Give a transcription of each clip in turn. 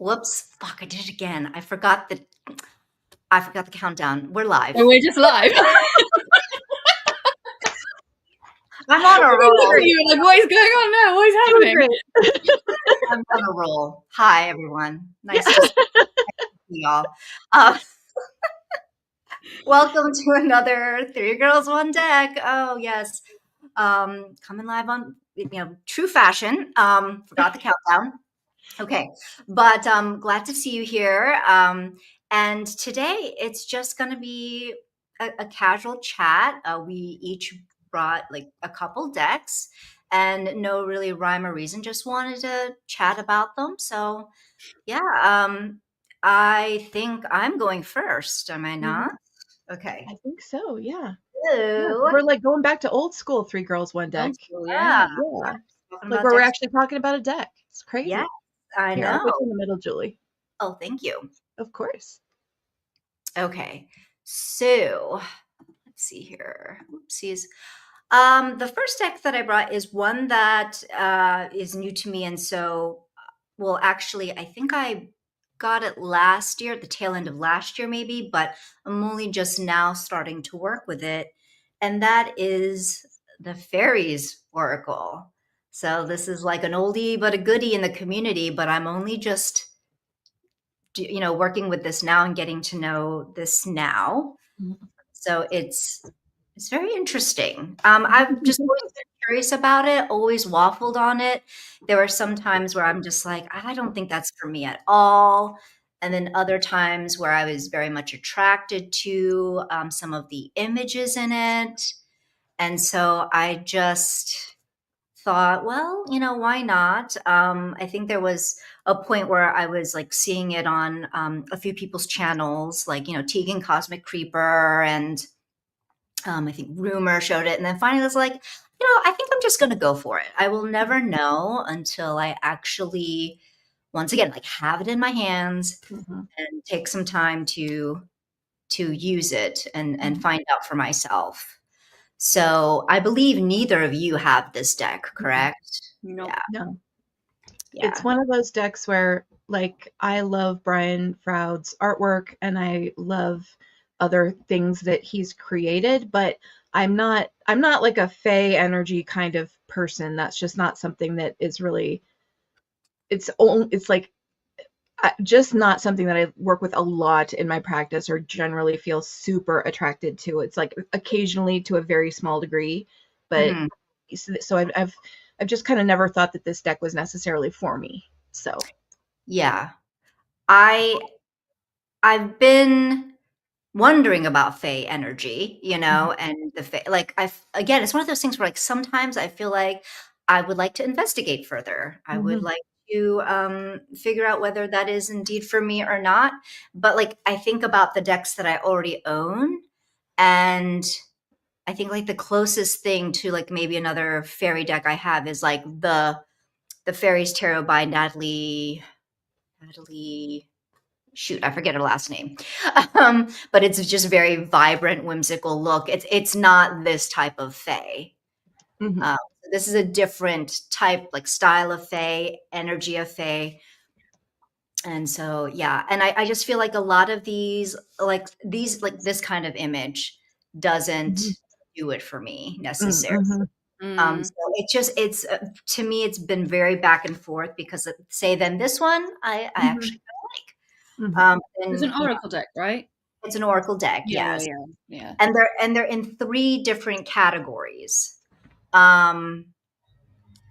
Whoops. Fuck, I did it again. I forgot the countdown. We're live. And we're just live. I'm on a roll. You're like, what is going on now? What is happening? I'm on a roll. Hi, everyone. Nice to see y'all. Welcome to another Three Girls, One Deck. Oh, yes. Coming live on, true fashion. Forgot the countdown. Okay, but glad to see you here. And today it's just going to be a casual chat. We each brought like a couple decks and no really rhyme or reason, just wanted to chat about them. So yeah, I think I'm going first. Am I not? Okay. I think so, yeah. Hello. We're like going back to old school Three Girls, One Deck. Yeah. Like where we're actually talking about a deck. It's crazy. Yeah, I Here, know. I'll put you in the middle, Julie. Oh, thank you. Of course. Okay, so let's see here. Oopsies. The first deck that I brought is one that is new to me, and so, well, actually, I think I got it last year, at the tail end of last year, maybe, but I'm only just now starting to work with it, and that is the Fairies Oracle. So this is like an oldie but a goodie in the community, but I'm only just working with this now and getting to know this now. So it's very interesting. I've just always been curious about it, always waffled on it. There were some times where I'm just like, I don't think that's for me at all. And then other times where I was very much attracted to some of the images in it. And so I just thought, well, why not? I think there was a point where I was like seeing it on a few people's channels, like, Tegan Cosmic Creeper and I think Rumor showed it. And then finally I was like, I think I'm just going to go for it. I will never know until I actually, once again, like have it in my hands and take some time to use it and find out for myself. So I believe neither of you have this deck, correct? Nope. Yeah. No. Yeah. It's one of those decks where, like, I love Brian Froud's artwork and I love other things that he's created, but I'm not like a Fey energy kind of person. That's just not something that is really. It's like just not something that I work with a lot in my practice or generally feel super attracted to. It's like occasionally to a very small degree, but so I've just kind of never thought that this deck was necessarily for me. So yeah, I've been wondering about Fey energy, and the Fey, like again, it's one of those things where like sometimes I feel like I would like to investigate further. I would like to figure out whether that is indeed for me or not. But like I think about the decks that I already own, and I think like the closest thing to like maybe another fairy deck I have is like the Fairies Tarot by Natalie. Shoot, I forget her last name. But it's just very vibrant, whimsical look. It's not this type of fae. This is a different type, like style of fae, energy of fae. And so, yeah. And I just feel like a lot of these, like this kind of image doesn't do it for me necessarily. So it's to me, it's been very back and forth because say then this one, I actually don't like. It's an oracle deck, right? It's an oracle deck, yes. Yeah. And they're in 3 different categories.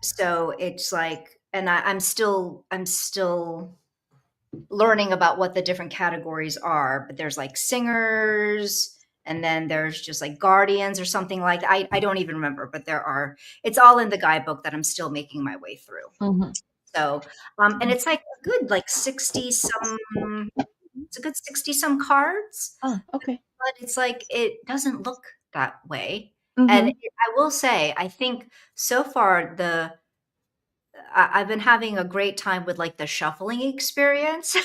So it's like, and I'm still learning about what the different categories are, but there's like singers, and then there's just like guardians or something like that. I don't even remember, but it's all in the guidebook that I'm still making my way through. So, and it's like a good like 60 some, it's a good 60 some cards. Oh, okay. But it's like, it doesn't look that way. And I will say, I think so far I've been having a great time with like the shuffling experience.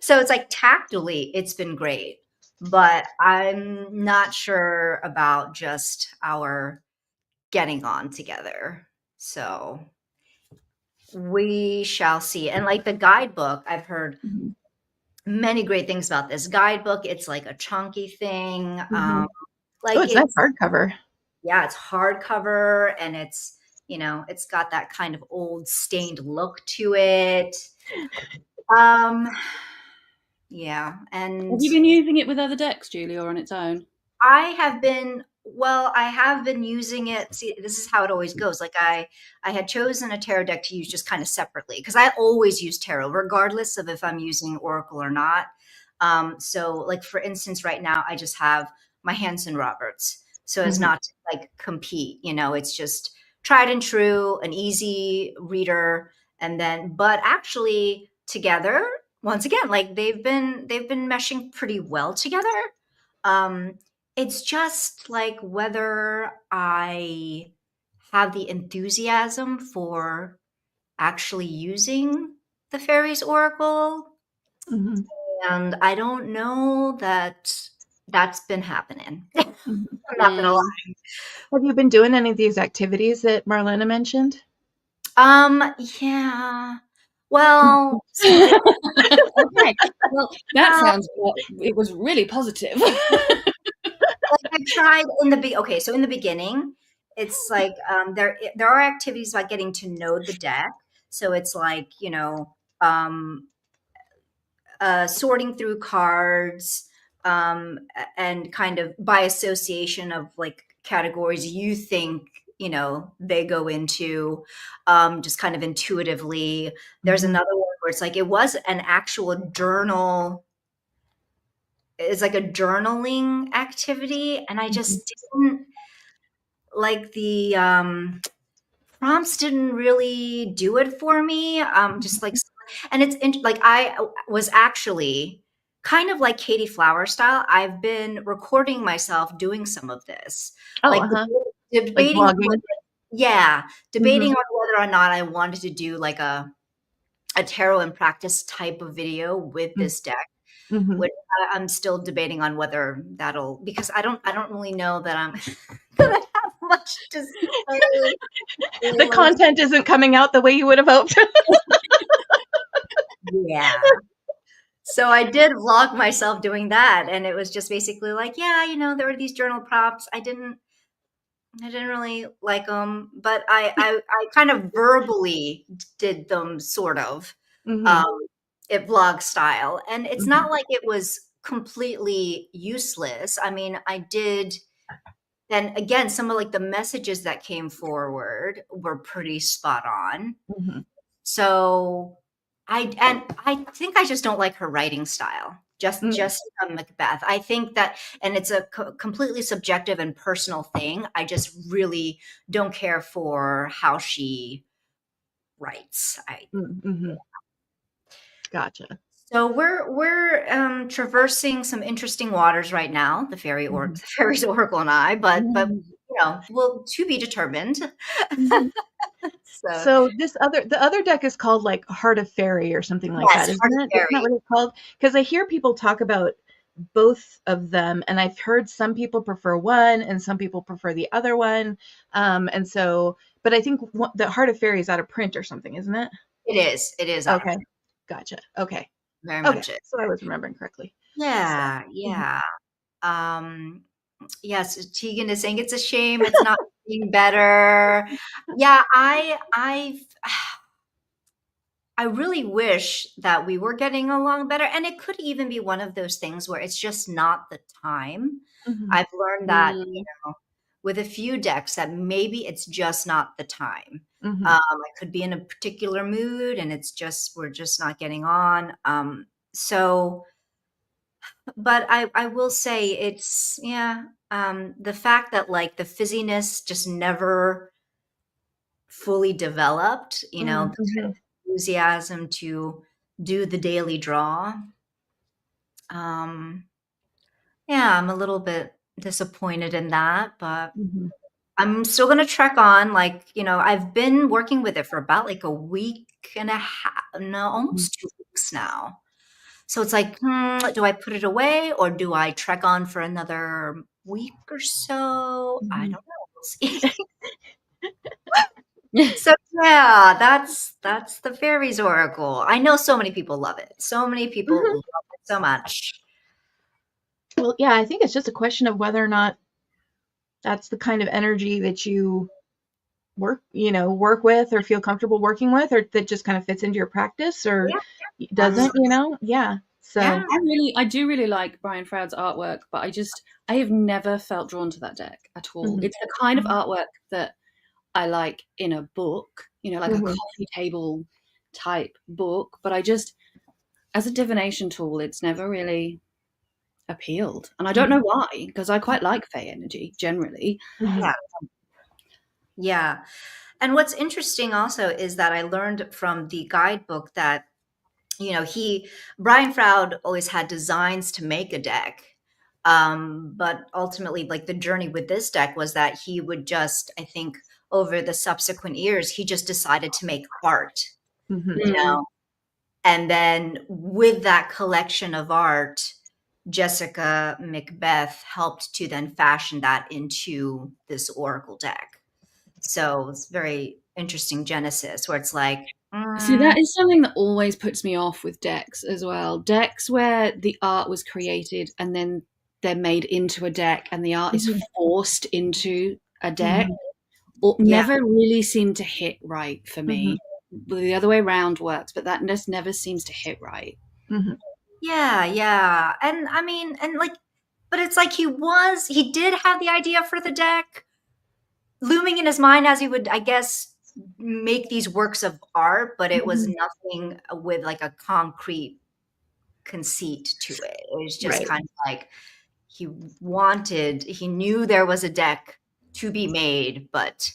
So it's like tactily, it's been great, but I'm not sure about just our getting on together. So We shall see. And like the guidebook, I've heard Mhm. many great things about this guidebook. It's like a chunky thing. Mhm. Oh, Like it's nice it's hardcover. yeah, it's hardcover and it's it's got that kind of old stained look to it. Um, yeah, Have and you been using it with other decks, Julie, or on its own? I have been using it. See, this is how it always goes. Like I had chosen a tarot deck to use just kind of separately because I always use tarot, regardless of if I'm using Oracle or not. So like for instance, right now I just have my Hanson Roberts, so as Mhm. not to like compete. It's just tried and true, an easy reader, and then but actually together, once again, like they've been meshing pretty well together. Um, it's just like whether I have the enthusiasm for actually using the Fairies Oracle, Mhm. and I don't know that that's been happening. I'm Mhm. not gonna lie. Mm. Have you been doing any of these activities that Marlena mentioned? Yeah. Well, see, Okay. Well, that well, sounds it was really positive. like I tried in okay, so in the beginning, it's like there are activities like getting to know the deck. So it's like, um sorting through cards, and kind of by association of like categories you think they go into, just kind of intuitively. There's Mhm. another one where it's like it was an actual journal. It's like a journaling activity, and I Mhm. just didn't like the prompts didn't really do it for me. Just like, and like I was actually kind of like Katie Flower style. I've been recording myself doing some of this, Oh, like uh-huh. Like debating on vlogging? yeah, debating Mhm. on whether or not I wanted to do like a tarot and practice type of video with Mm. this deck, Mhm. which I'm still debating on whether that'll, because I don't really know that I'm that I have much to say. The content isn't coming out the way you would have hoped. Yeah. So I did vlog myself doing that, and it was just basically like, yeah, there were these journal prompts. I didn't really like them, but I kind of verbally did them sort of, Mhm. um, it vlog style, and it's Mhm. not like it was completely useless. I mean, I did, and again, some of like the messages that came forward were pretty spot on. Mhm. So I think I just don't like her writing style. Mm. Just Macbeth. I think that, and it's a completely subjective and personal thing. I just really don't care for how she writes. I Mm. Mhm. Gotcha. So we're traversing some interesting waters right now, Mhm. the fairies oracle and I, but Mhm. will to be determined. Mhm. So So the other deck is called like Heart of Fairy or something like yes, that, isn't Heart of it? Isn't that Fairy. what it's called? Because I hear people talk about both of them, and I've heard some people prefer one and some people prefer the other one. And so, but I think the Heart of Fairy is out of print or something, isn't it? It is. It is out of Okay, print. gotcha. Okay, Very okay. much it. So I was remembering correctly. So, Yeah, mhm. yeah. Um, yes, Tegan is saying it's a shame it's not getting better. Yeah, I really wish that we were getting along better, and it could even be one of those things where it's just not the time. Mhm. I've learned that, Mm. with a few decks that maybe it's just not the time. Mhm. I could be in a particular mood and we're just not getting on. So but I will say it's yeah, the fact that like the fizziness just never fully developed, Mm. the kind Mhm. of enthusiasm to do the daily draw. Um, yeah, I'm a little bit disappointed in that, but Mhm. I'm still gonna trek on. Like, I've been working with it for about like a week and a half, no, Mhm. almost 2 weeks now. So it's like, do I put it away or do I trek on for another week or so? I Mhm. don't know. We'll see. So yeah, that's the fairies oracle. I know so many people love it. So many people Mhm. love it so much. Well, yeah, I think it's just a question of whether or not that's the kind of energy that you work with or feel comfortable working with, or that just kind of fits into your practice or Yeah, doesn't, that's Yeah. yeah. So, I do really like Brian Froud's artwork, but I have never felt drawn to that deck at all. mhm, It's the kind of Mhm. artwork that I like in a book, like a mhm, coffee table type book, but I just, as a divination tool, it's never really appealed. And I don't mhm, know why, because I quite like Fey energy generally. mhm, Yeah. Yeah. And what's interesting also is that I learned from the guidebook that, Brian Froud always had designs to make a deck. But ultimately, like the journey with this deck was that he would just, I think, over the subsequent years, he just decided to make art, mhm, you Mm. know? And then with that collection of art, Jessica Macbeth helped to then fashion that into this Oracle deck. So it's very interesting genesis where it's like, See, mm, that is something that always puts me off with decks as well. Decks where the art was created and then they're made into a deck and the art is mhm, forced into a deck, mhm, or yeah, never really seem to hit right for mhm, me. The other way around works, but that just never seems to hit right. mhm, yeah, yeah. And I mean, and like, but it's like he did have the idea for the deck looming in his mind as he would, I guess, make these works of art, but it was mhm. nothing with like a concrete conceit to it. It was just Right. kind of like he knew there was a deck to be made, but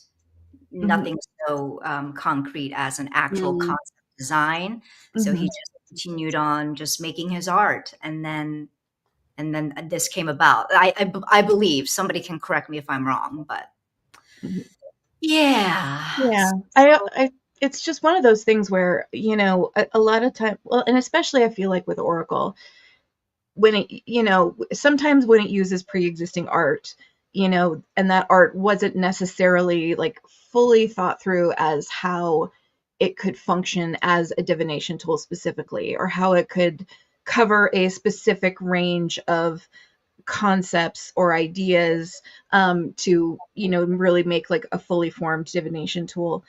Mhm, nothing so concrete as an actual Mm. concept design. So he mhm, just continued on just making his art, and then this came about. I believe somebody can correct me if I'm wrong, but mhm. yeah. Yeah. So, It's just one of those things where, a lot of time, well, and especially I feel like with Oracle, when sometimes when it uses pre-existing art, and that art wasn't necessarily like fully thought through as how it could function as a divination tool specifically, or how it could cover a specific range of concepts or ideas, to really make like a fully formed divination tool.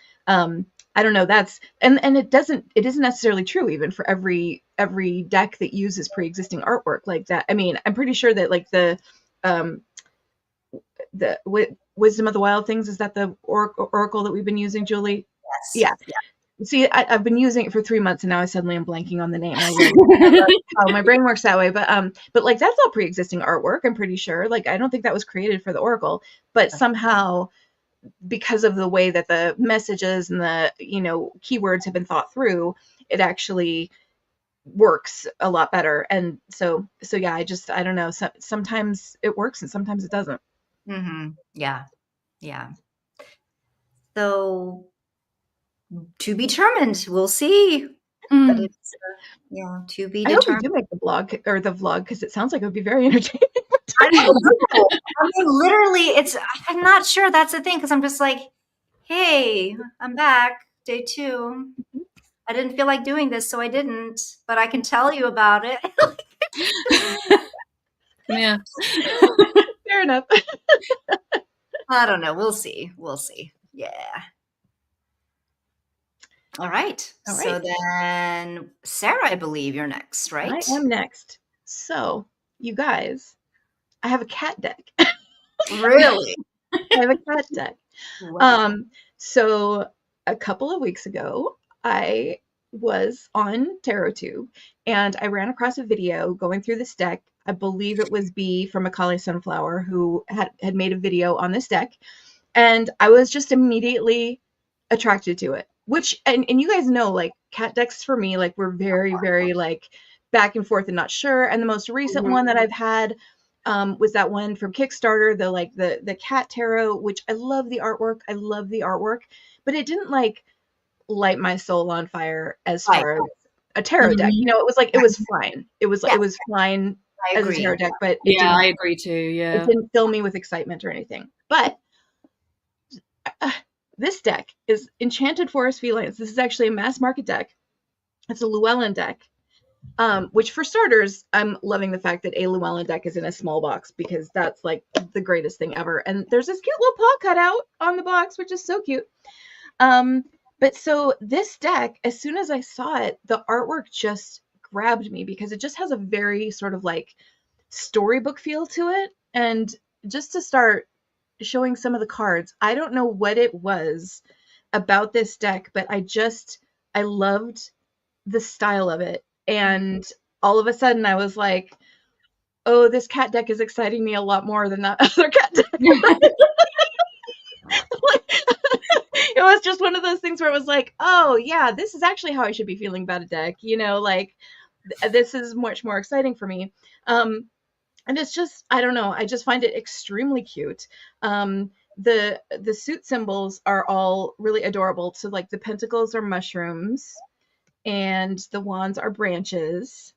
I don't know, that's and it isn't necessarily true even for every deck that uses pre-existing artwork like that. I mean, I'm pretty sure that like um Wisdom of the Wild Things, is that the oracle that we've been using, Julie? yes. Yeah. See, I've been using it for 3 months, and now I suddenly am blanking on the name. I love how my brain works that way. But like that's all pre-existing artwork. I'm pretty sure. Like I don't think that was created for the Oracle, but somehow because of the way that the messages and the keywords have been thought through, it actually works a lot better. And so yeah, I don't know. Sometimes it works and sometimes it doesn't. Yeah. Yeah. So to be determined. We'll see. But Mm. it's yeah, to be I hope you determined. do make the blog or the vlog, because it sounds like it would be very entertaining. I don't know. I mean, literally, I'm not sure. That's the thing, because I'm just like, hey, I'm back, day 2. I didn't feel like doing this, so I didn't, but I can tell you about it. Yeah. Fair enough. I don't know. We'll see. We'll see. Yeah. All right. All So right. then, Sarah, I believe you're next, I right? am next. So, you guys, I have a cat deck. Really? I have a cat deck. Wow. So a couple of weeks ago, I was on TarotTube and I ran across a video going through this deck. I believe it was B from Macaulay Sunflower who had made a video on this deck, and I was just immediately attracted to it. Which and you guys know, like cat decks for me, like were very, very like back and forth and not sure. And the most recent Mhm. one that I've had, was that one from Kickstarter, the cat tarot, which I love the artwork. I love the artwork, but it didn't like light my soul on fire as Right. far as a tarot deck. Mhm. It was like it was fine. Yeah, It was fine I as a agree. tarot deck, but Yeah, I agree too. it Yeah. didn't fill me with excitement or anything. But uh, this deck is Enchanted Forest Felines. This is actually a mass market deck. It's a Llewellyn deck. Which for starters, I'm loving the fact that a Llewellyn deck is in a small box because that's like the greatest thing ever. And there's this cute little paw cutout on the box, which is so cute. But so this deck, as soon as I saw it, the artwork just grabbed me because it just has a very sort of like storybook feel to it. And just to start showing some of the cards, I don't know what it was about this deck, but I loved the style of it. And all of a sudden I was like, oh, this cat deck is exciting me a lot more than that other cat deck. It was just one of those things where it was like, oh yeah, this is actually how I should be feeling about a deck. Like this is much more exciting for me. And it's just, I don't know, I just find it extremely cute. The suit symbols are all really adorable. So like the pentacles are mushrooms and the wands are branches.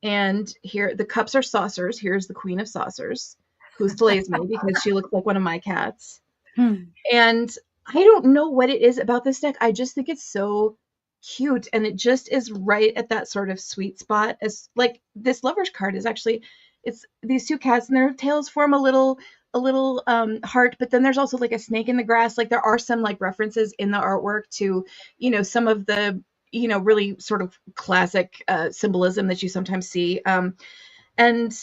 And here the cups are saucers. Here's the queen of saucers, who slays me because she looks like one of my cats. And I don't know what it is about this deck. I just think it's so cute, and it just is right at that sort of sweet spot. As like this lover's card is actually, it's these two cats and their tails form a little heart, but then there's also like a snake in the grass. Like there are some like references in the artwork to some of the really sort of classic symbolism that you sometimes see. And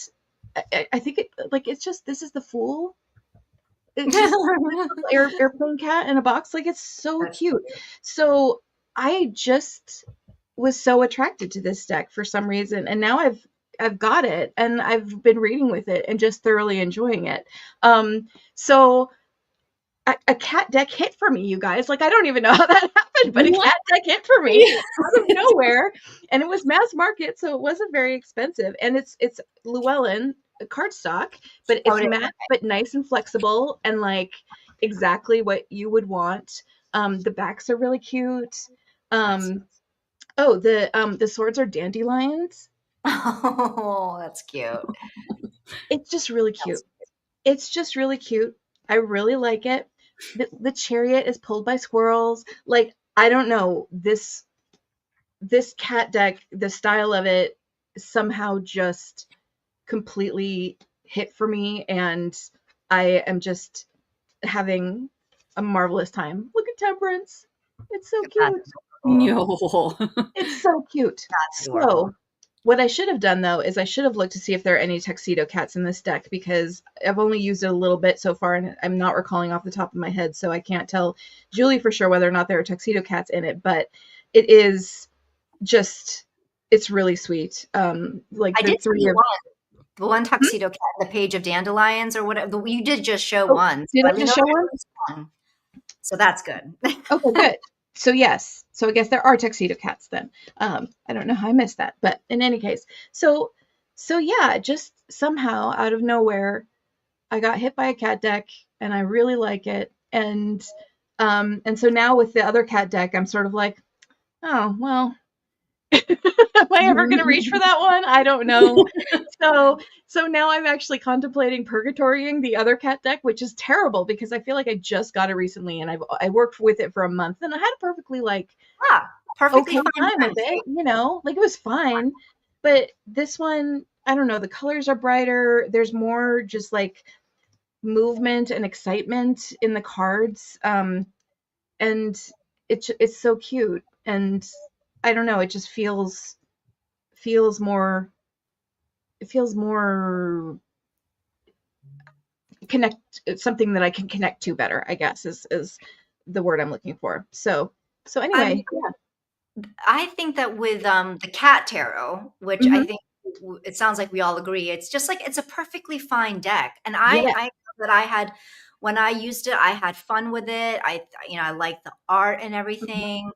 I think it's just, this is the Fool. It's just airplane cat in a box. Like it's so cute. So I just was so attracted to this deck for some reason, and now I've got it and I've been reading with it and just thoroughly enjoying it. So a cat deck hit for me, you guys. Like I don't even know how that happened, but a cat deck hit for me out of nowhere, and it was mass market, so it wasn't very expensive, and it's Llewellyn cardstock, but it's matte but nice and flexible and like exactly what you would want. The backs are really cute. The swords are dandelions. Oh, that's cute. It's just really cute. It's just really cute. I really like it. The chariot is pulled by squirrels. Like I don't know, this cat deck, the style of it somehow just completely hit for me, and I am just having a marvelous time. Look at Temperance. It's so cute. No. It's so cute. So what I should have done though is I should have looked to see if there are any tuxedo cats in this deck, because I've only used it a little bit so far and I'm not recalling off the top of my head, so I can't tell Julie for sure whether or not there are tuxedo cats in it, but it is just, it's really sweet. Like I did see the one tuxedo cat, the page of dandelions or whatever. You did just show one. Did I just show one? So that's good. Okay, good. So yes. So I guess there are tuxedo cats then. I don't know how I missed that, but in any case, so yeah, just somehow out of nowhere, I got hit by a cat deck and I really like it. And so now with the other cat deck, I'm sort of like, oh, well, am I ever going to reach for that one? I don't know. So now I'm actually contemplating purgatorying the other cat deck, which is terrible because I feel like I just got it recently and I worked with it for a month and I had a perfectly perfectly okay time with it, like it was fine. But this one, I don't know, the colors are brighter. There's more just like movement and excitement in the cards. And it's so cute. And I don't know, it just feels more, it feels more something that I can connect to better, I guess is the word I'm looking for. So anyway, I think that with the cat tarot, which I think it sounds like we all agree, it's just like it's a perfectly fine deck. And I that I had, when I used it, I had fun with it. I like the art and everything.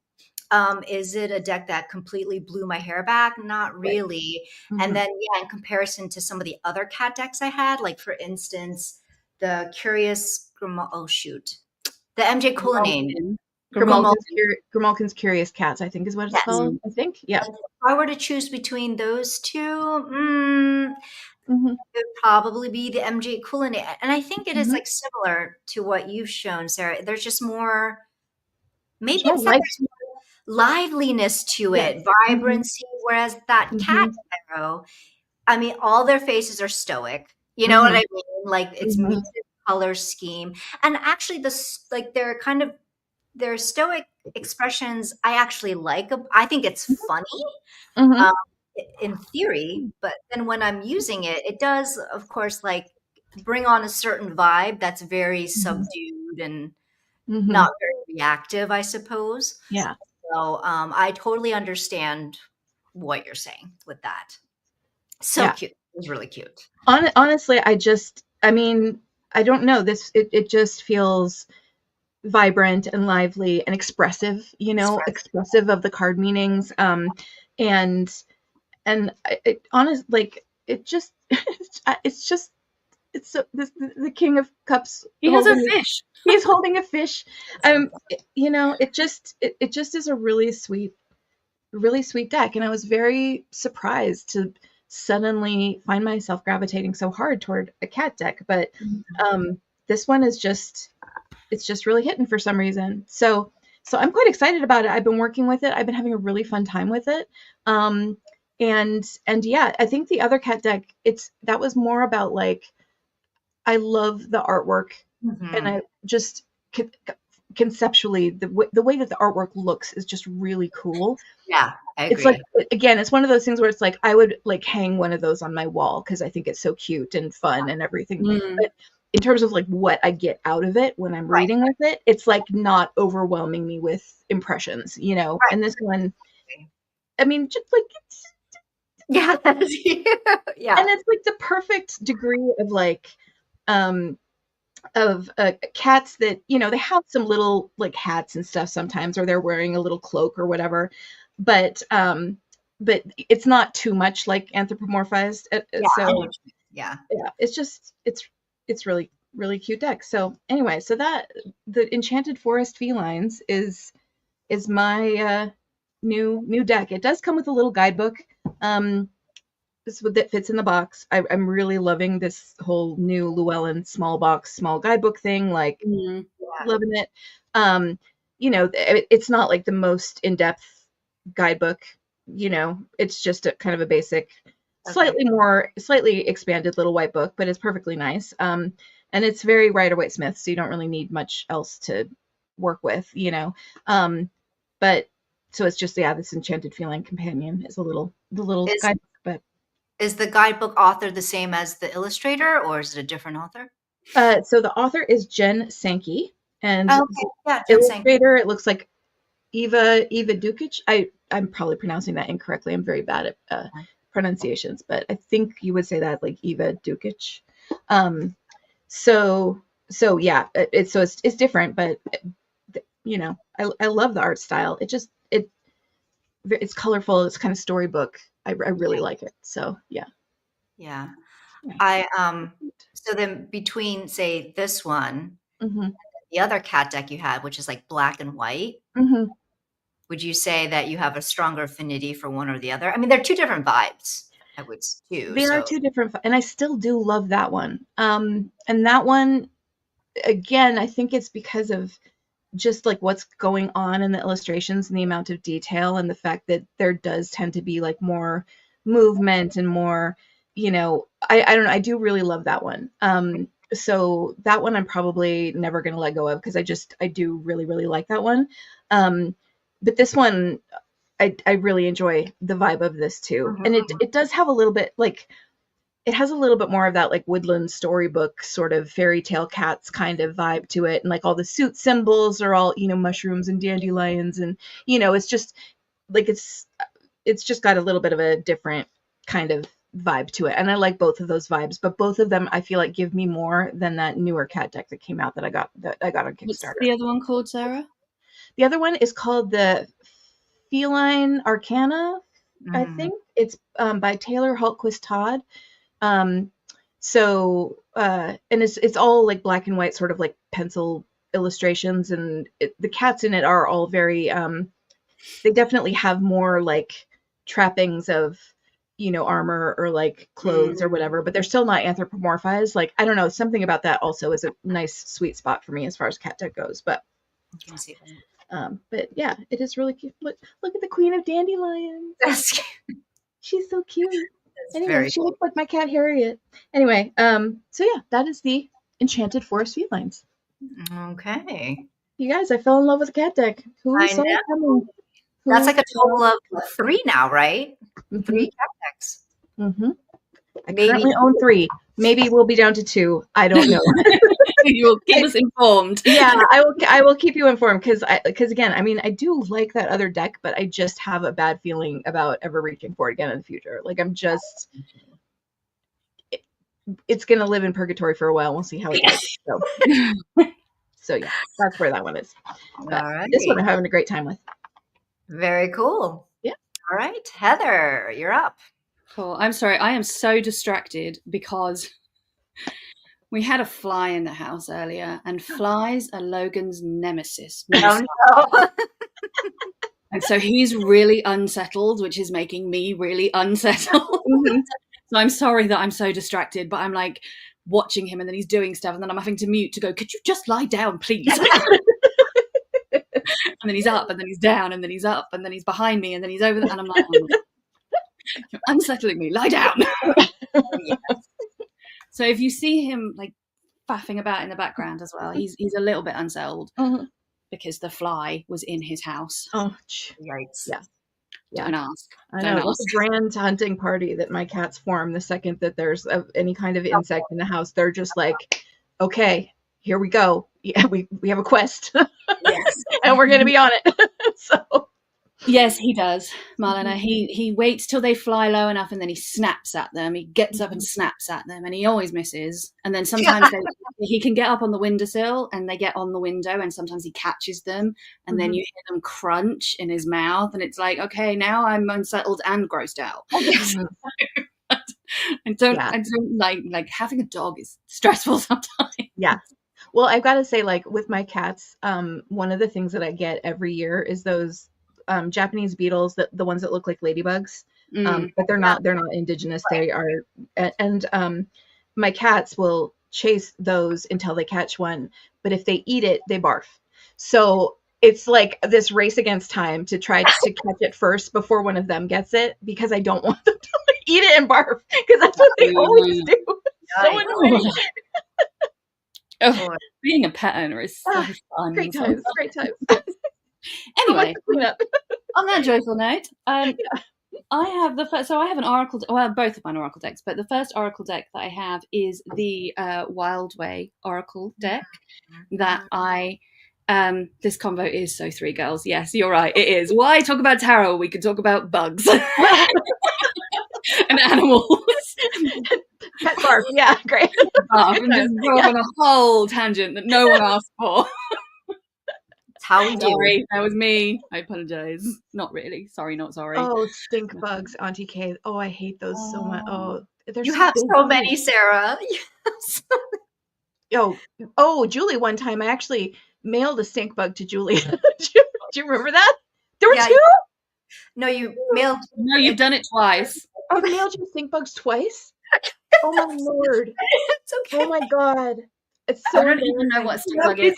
Is it a deck that completely blew my hair back? Not really. And then, in comparison to some of the other cat decks I had, like for instance, the the MJ Cullinane. Grimalkin's Curious Cats, I think is what it's called. I think, yeah. If I were to choose between those two, it would probably be the MJ Cullinane. And I think it is like similar to what you've shown, Sarah. There's just more maybe Yeah, it's that life. there's liveliness to Yes. it, Hmm. vibrancy, whereas that cat Hmm. tarot, I mean, all their faces are stoic. You know what Hmm. I mean? Like it's Hmm. muted color scheme, and actually, like they're kind of their stoic expressions. I actually like. I think it's funny Hmm. um, in theory, but then when I'm using it, it does, of course, like bring on a certain vibe that's very Hmm. subdued and Hmm. not very reactive, I suppose. Yeah. So I totally understand what you're saying with that. So Yeah. cute. It was really cute. Honestly, I mean, I don't know. It just feels vibrant and lively and expressive, Express. expressive of the card meanings. And, it honest, like, it just, it's just, it's so, the King of Cups He has a fish. he's holding a fish. So fun. It just is a really sweet deck. And I was very surprised to suddenly find myself gravitating so hard toward a cat deck. But um, this one is it's just really hitting for some reason. So I'm quite excited about it. I've been working with it. I've been having a really fun time with it. Um, and yeah, I think the other cat deck, that was more about like, I love the artwork, and Mhm. I just conceptually the way that the artwork looks is just really cool. Yeah, I It's like, agree. again, it's one of those things where it's like I would like hang one of those on my wall because I think it's so cute and fun and everything. Mm. But in terms of like what I get out of it when I'm Right, reading with it, it's like not overwhelming me with impressions, And this one, right. I mean, just like Yeah, and yeah. it's like the perfect degree of like um of cats that they have some little like hats and stuff sometimes, or they're wearing a little cloak or whatever, but it's not too much like anthropomorphized. Yeah, I know So what you mean. Yeah. yeah, it's really cute deck. So anyway, so that the Enchanted Forest Felines is my new deck. It does come with a little guidebook. Um, this is what that fits in the box. I'm really loving this whole new Llewellyn small box, small guidebook thing. Like, Mm. Yeah. loving it. Um, it's not like the most in-depth guidebook. It's just a kind of a basic, Okay. slightly expanded little white book, but it's perfectly nice. And it's very Rider-Waite Smith, so you don't really need much else to work with. Um, but so it's just, yeah, this Enchanted Feline Companion is the little Is guidebook, but is the guidebook author the same as the illustrator, or is it a different author? so the author is Jen Sankey, and Okay, the yeah, ginseng. illustrator, it looks like Eva Dukic. I'm probably pronouncing that incorrectly. I'm very bad at pronunciations, but I think you would say that like Eva Dukic. Um, so yeah, it's different, but I love the art style. It's colorful. It's kind of storybook. I really like it. So yeah. Yeah. Yeah. I so then between say this one, Hmm. the other cat deck you had, which is like black and white, Hmm. would you say that you have a stronger affinity for one or the other? I mean, they're two different vibes, I would too. They are So two different, and I still do love that one. And that one, again, I think it's because of just like what's going on in the illustrations and the amount of detail, and the fact that there does tend to be like more movement and more, I don't know, I do really love that one. So that one I'm probably never going to let go of, because I do really really like that one. um but this one, I really enjoy the vibe of this too, Mhm, and it mhm. it does have a little bit like, it has a little bit more of that like woodland storybook sort of fairy tale cats kind of vibe to it, and like all the suit symbols are all mushrooms and dandelions, and it's just like, it's just got a little bit of a different kind of vibe to it, and I like both of those vibes, but both of them I feel like give me more than that newer cat deck that came out that I got on What's Kickstarter. the other one called, Sarah? The other one is called the Feline Arcana. I Mhm. think it's by Taylor Hultquist Todd. Um, and it's all like black and white, sort of like pencil illustrations, and the cats in it are all very. They definitely have more like trappings of, armor or like Mm, clothes or whatever, but they're still not anthropomorphized. Like, I don't know, something about that also is a nice sweet spot for me as far as cat deck goes. But I can see that. But yeah, it is really cute. Look at the queen of dandelions. That's, She's so cute. that's Anyway, very she looks like my cat Harriet. Anyway, so yeah, that is the Enchanted Forest felines. okay. You guys, I fell in love with the cat deck. Who I saw it know. coming? That's like a Who total of 3 now, right? saw 3 it? cat decks. Mm-hmm. I Maybe. currently own 3. Maybe we'll be down to 2. I don't know. You will keep us informed. Yeah, I will keep you informed because again, I mean, I do like that other deck, but I just have a bad feeling about ever reaching for it again in the future. Like it's gonna live in purgatory for a while. We'll see how it goes. So yeah, that's where that one is. But All right. this one I'm having a great time with. Very cool. Yeah. All right, Heather, you're up. Cool. I'm sorry. I am so distracted because we had a fly in the house earlier, and flies are Logan's nemesis. Oh no. And so he's really unsettled, which is making me really unsettled. So I'm sorry that I'm so distracted, but I'm like watching him and then he's doing stuff and then I'm having to mute to go, could you just lie down, please? And then he's up and then he's down and then he's up and then he's behind me and then he's over there and I'm like, oh, you're unsettling me, lie down. Yes. So if you see him like faffing about in the background as well, he's a little bit unsettled because the fly was in his house. Oh, Yikes. yeah. Don't ask. I know. It's a grand hunting party that my cats form the second that there's any kind of insect in the house. They're just like, okay, here we go. Yeah, we have a quest. Yes. And we're going to be on it. So yes, he does, Marlena. He waits till they fly low enough and then he snaps at them. He gets up and snaps at them and he always misses. And then sometimes he can get up on the windowsill and they get on the window and sometimes he catches them and then you hear them crunch in his mouth and it's like, okay, now I'm unsettled and grossed out. I don't like having a dog is stressful sometimes. Yeah. Well, I've got to say, like with my cats, one of the things that I get every year is those Japanese beetles, the ones that look like ladybugs, but they're not indigenous. They are, and my cats will chase those until they catch one. But if they eat it, they barf. So it's like this race against time to try to catch it first before one of them gets it, because I don't want them to eat it and barf, because that's what they always do. So annoying. Oh, being a pet owner is so fun. Great times. Anyway, on that joyful note, I have the first. So I have an oracle. Well, both of mine oracle decks, but the first oracle deck that I have is the Wildway oracle deck that I. This convo is so 3 girls. Yes, you're right. It is. Why talk about tarot? We could talk about bugs and animals. Pet barf. Yeah, great. And just go off on a whole tangent that no one asked for. That's how we do. Sorry, that was me. I apologize. Not really. Sorry, not sorry. Oh, stink bugs, Auntie Kay. Oh, I hate those so much. Oh, You have so many, Sarah. Oh, Julie, one time I actually mailed a stink bug to Julie. Do you remember that? There were 2? No, you mailed. No, you've done it twice. I mailed you stink bugs twice? Oh my Lord. It's okay. Oh my God. It's so I don't even know what stink bug is.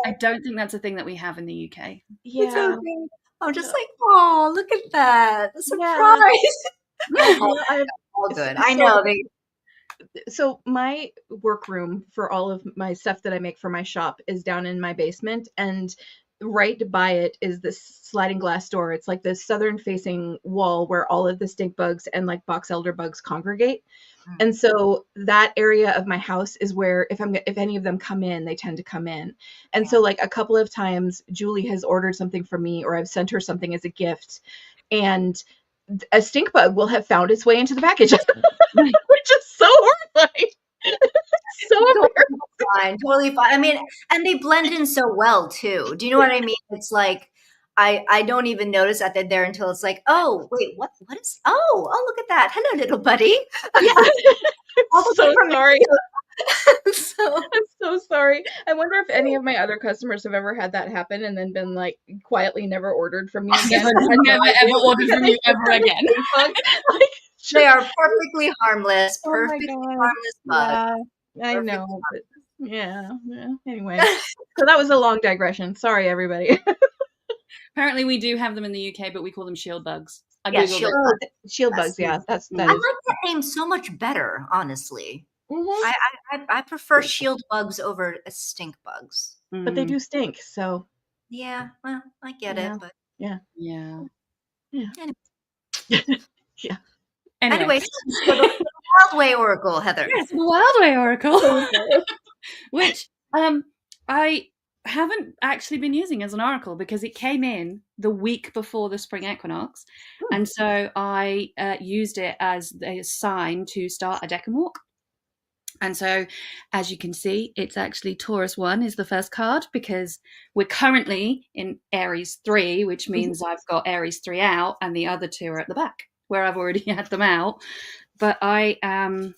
I don't think that's a thing that we have in the UK. Yeah. It's okay. I'm just like, oh, look at that. A surprise. All good. I know. So my workroom for all of my stuff that I make for my shop is down in my basement, and right by it is this sliding glass door. It's like this southern facing wall where all of the stink bugs and like box elder bugs congregate. And so that area of my house is where if any of them come in, they tend to come in. And so like a couple of times Julie has ordered something from me, or I've sent her something as a gift, and a stink bug will have found its way into the package, which is so horrifying. Totally fine. I mean, and they blend in so well too. Do you know what I mean? It's like I don't even notice that they're there until it's like, oh wait, what is? Oh, look at that! Hello, little buddy. Yeah. I'm so sorry. So I'm so sorry. I wonder if any of my other customers have ever had that happen and then been like quietly never ordered from me again. Never ever ordered from you ever again. They are perfectly harmless, perfectly harmless bugs. Yeah, I know. But yeah. Anyway, so that was a long digression. Sorry, everybody. Apparently, we do have them in the UK, but we call them shield bugs. I Yeah, googled shield it. Shield Yes. bugs, yeah. That I is. like that name so much better, honestly. Mhm. I prefer shield bugs over stink bugs. But they do stink, so Yeah, well, I get yeah. it, but Yeah. Yeah. anyway. Yeah. Anyway, so the Wildway Oracle, Heather. Yes, the Wildway Oracle, which I haven't actually been using as an oracle because it came in the week before the spring equinox, and so I used it as a sign to start a deck and walk. And so, as you can see, it's actually Taurus 1 is the first card because we're currently in Aries 3, which means I've got Aries 3 out and the other two are at the back where I've already had them out. But I am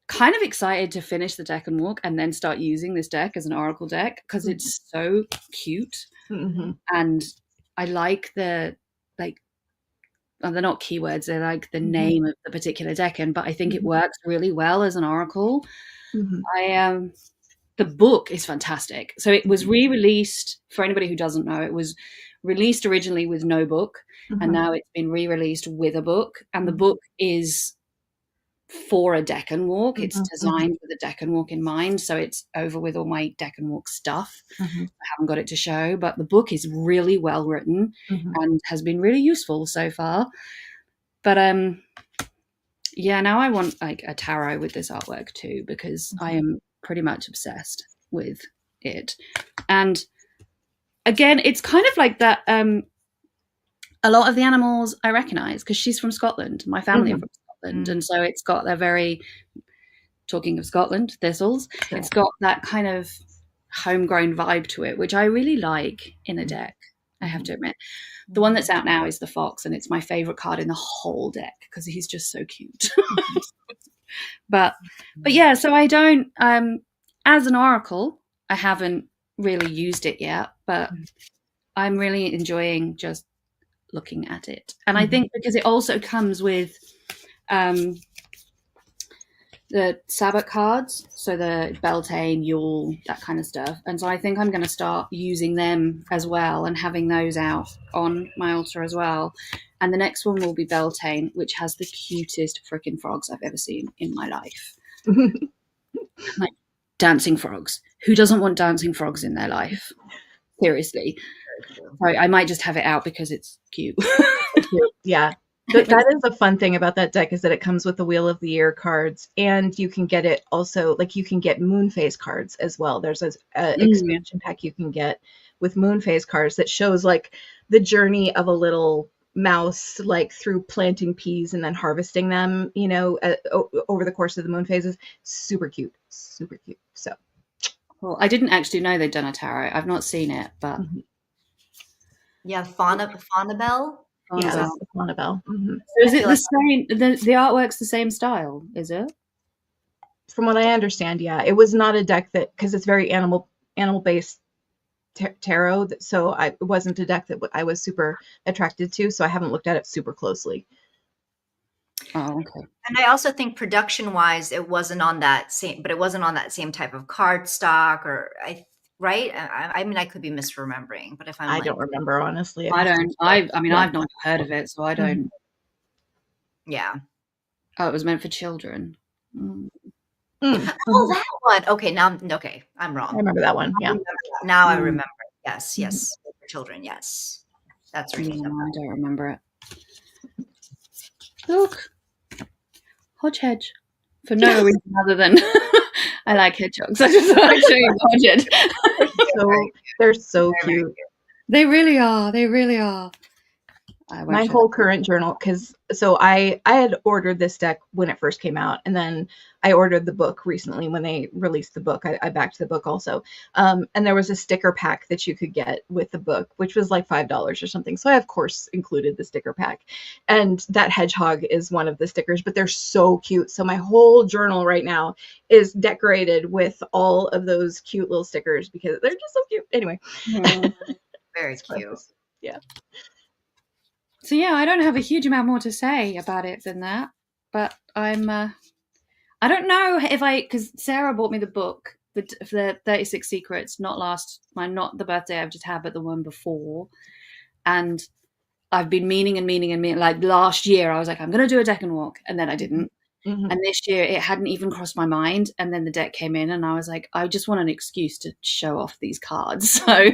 kind of excited to finish the deck and walk and then start using this deck as an oracle deck because it's so cute. And I like they're not keywords, they're like the name of the particular deck, but I think it works really well as an oracle. The book is fantastic. So it was re-released, for anybody who doesn't know, it was released originally with no book, and now it's been re-released with a book, and the book is for a deck and walk. It's designed with a deck and walk in mind, so it's over with all my deck and walk stuff. I haven't got it to show, but the book is really well written and has been really useful so far. But yeah, now I want like a tarot with this artwork too, because I am pretty much obsessed with it. And again, it's kind of like that. A lot of the animals I recognize because she's from Scotland. My family are from Scotland, and so it's got a very, talking of Scotland, thistles, it's got that kind of homegrown vibe to it, which I really like in a deck, I have to admit. The one that's out now is the fox, and it's my favorite card in the whole deck because he's just so cute. but yeah, so I don't as an oracle, I haven't really used it yet, but I'm really enjoying just looking at it. And I think because it also comes with the Sabbath cards, so the Beltane, Yule, that kind of stuff. And so I think I'm going to start using them as well and having those out on my altar as well. And the next one will be Beltane, which has the cutest freaking frogs I've ever seen in my life. Like dancing frogs. Who doesn't want dancing frogs in their life? Seriously. Sorry, I might just have it out because it's cute. Yeah. That is the fun thing about that deck is that it comes with the Wheel of the Year cards, and you can get it also, like you can get moon phase cards as well. There's an expansion pack you can get with moon phase cards that shows like the journey of a little mouse, like through planting peas and then harvesting them, you know, over the course of the moon phases. Super cute. Super cute. So. Well, I didn't actually know they'd done a tarot. I've not seen it, but. Yeah, Faunabelle. Yeah, that's the Faunabelle. So is it the same? The artwork's the same style, is it? From what I understand, yeah. It was not a deck that, because it's very animal based tarot, so it wasn't a deck that I was super attracted to. So I haven't looked at it super closely. Oh, okay. And I also think production-wise, it wasn't on that same, but it wasn't on that same type of card stock, or right? I mean, I could be misremembering, but if I don't remember honestly. I don't. I mean, I've not heard of it, so I don't. Yeah. Oh, it was meant for children. Oh, that one. Okay, now I'm wrong. I remember that one. Yeah. Now I remember. Yes, for children. Yes, that's right. I don't remember it. Look, Hodge Hedge. For no reason other than I like hedgehogs. I just want to show you Hodge Hedge. They're so cute. They really are. They really are. My whole current journal, so I had ordered this deck when it first came out, and then I ordered the book recently when they released the book. I backed the book also, and there was a sticker pack that you could get with the book, which was like $5 or something. So I of course included the sticker pack, and that hedgehog is one of the stickers. But they're so cute. So my whole journal right now is decorated with all of those cute little stickers because they're just so cute. Anyway, very cute. Yeah. So yeah, I don't have a huge amount more to say about it than that, but I don't know if because Sarah bought me the book the 36 Secrets, not the birthday I've just had, but the one before. And I've been meaning, like last year I was like, I'm going to do a deck and walk, and then I didn't. Mhm. And this year it hadn't even crossed my mind, and then the deck came in and I was like, I just want an excuse to show off these cards. So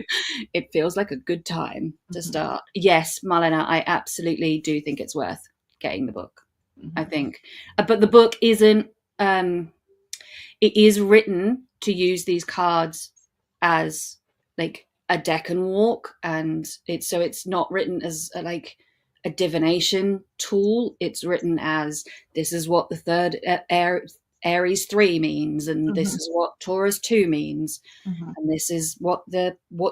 it feels like a good time to start. Yes, Marlena, I absolutely do think it's worth getting the book. I think, but the book isn't it is written to use these cards as like a deck and walk, and it's not written as a divination tool. It's written as, this is what the third Aries 3 means, and this is what Taurus 2 means, and this is what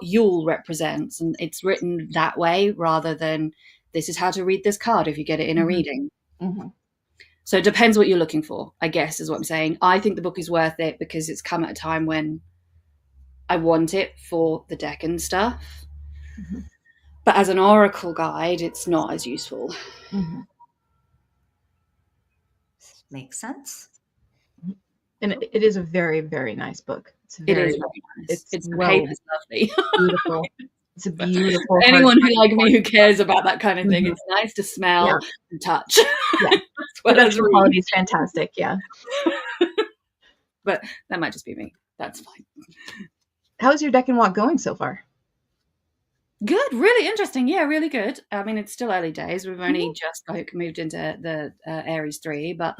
Yule represents, and it's written that way rather than this is how to read this card if you get it in a reading. So it depends what you're looking for, I guess, is what I'm saying. I think the book is worth it because it's come at a time when I want it for the deck and stuff. But as an oracle guide, it's not as useful. Makes sense. And it is a very, very nice book. It is very nice. It's the paper's lovely. Beautiful. It's a beautiful. Anyone who like me who cares about that kind of thing, it's nice to smell and touch. Yeah, production quality is fantastic. Yeah, but that might just be me. That's fine. How's your deck and walk going so far? Good, really interesting. Yeah, really good. I mean, it's still early days. We've only just moved into the Aries 3, but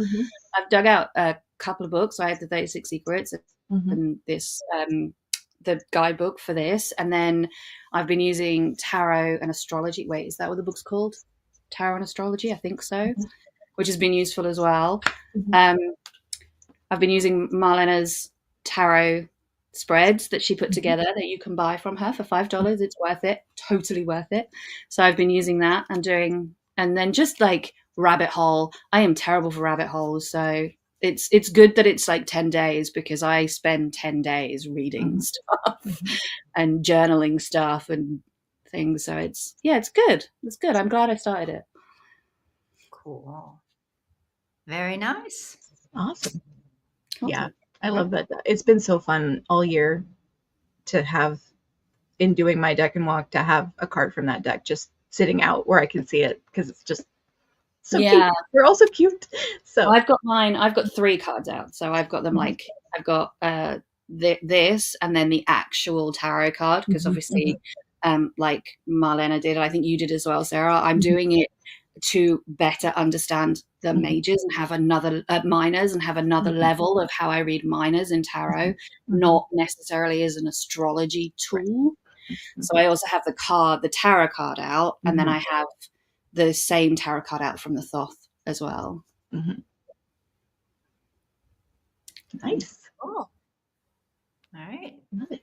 I've dug out a couple of books. I had the 36 Secrets and this the guidebook for this, and then I've been using tarot and astrology. Wait, is that what the book's called? Tarot and astrology, I think so, which has been useful as well. I've been using Marlena's tarot spreads that she put together that you can buy from her for $5. It's worth it, totally worth it. So I've been using that and then just like rabbit hole. I am terrible for rabbit holes, so it's good that it's like 10 days because I spend 10 days reading stuff and journaling stuff and things. So it's good. It's good. I'm glad I started it. Cool. Very nice. Awesome. Yeah, I love that. It's been so fun all year to have, in doing my deck and walk, to have a card from that deck just sitting out where I can see it because it's just so cute. They're also cute. So I've got mine. I've got 3 cards out. So I've got them like I've got this and then the actual tarot card because obviously like Marlena did, I think you did as well, Sarah. I'm doing it to better understand the majors and have another minors and have another level of how I read minors in tarot, not necessarily as an astrology tool. So I also have the tarot card out, and then I have the same tarot card out from the Thoth as well. Nice. Cool. All right.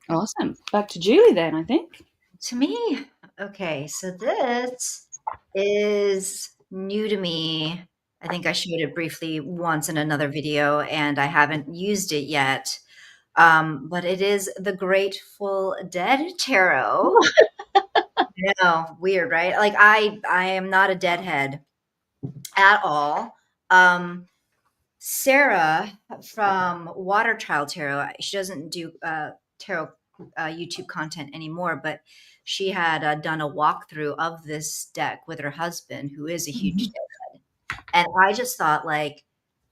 Awesome. Back to Julie then, I think. To me. Okay, so this is new to me. I think I showed it briefly once in another video, and I haven't used it yet. But it is the Grateful Dead Tarot. No, weird, right? Like I am not a deadhead at all. Sarah from Water Child Tarot, she doesn't do tarot YouTube content anymore, but she had done a walkthrough of this deck with her husband, who is a huge deadhead. And I just thought like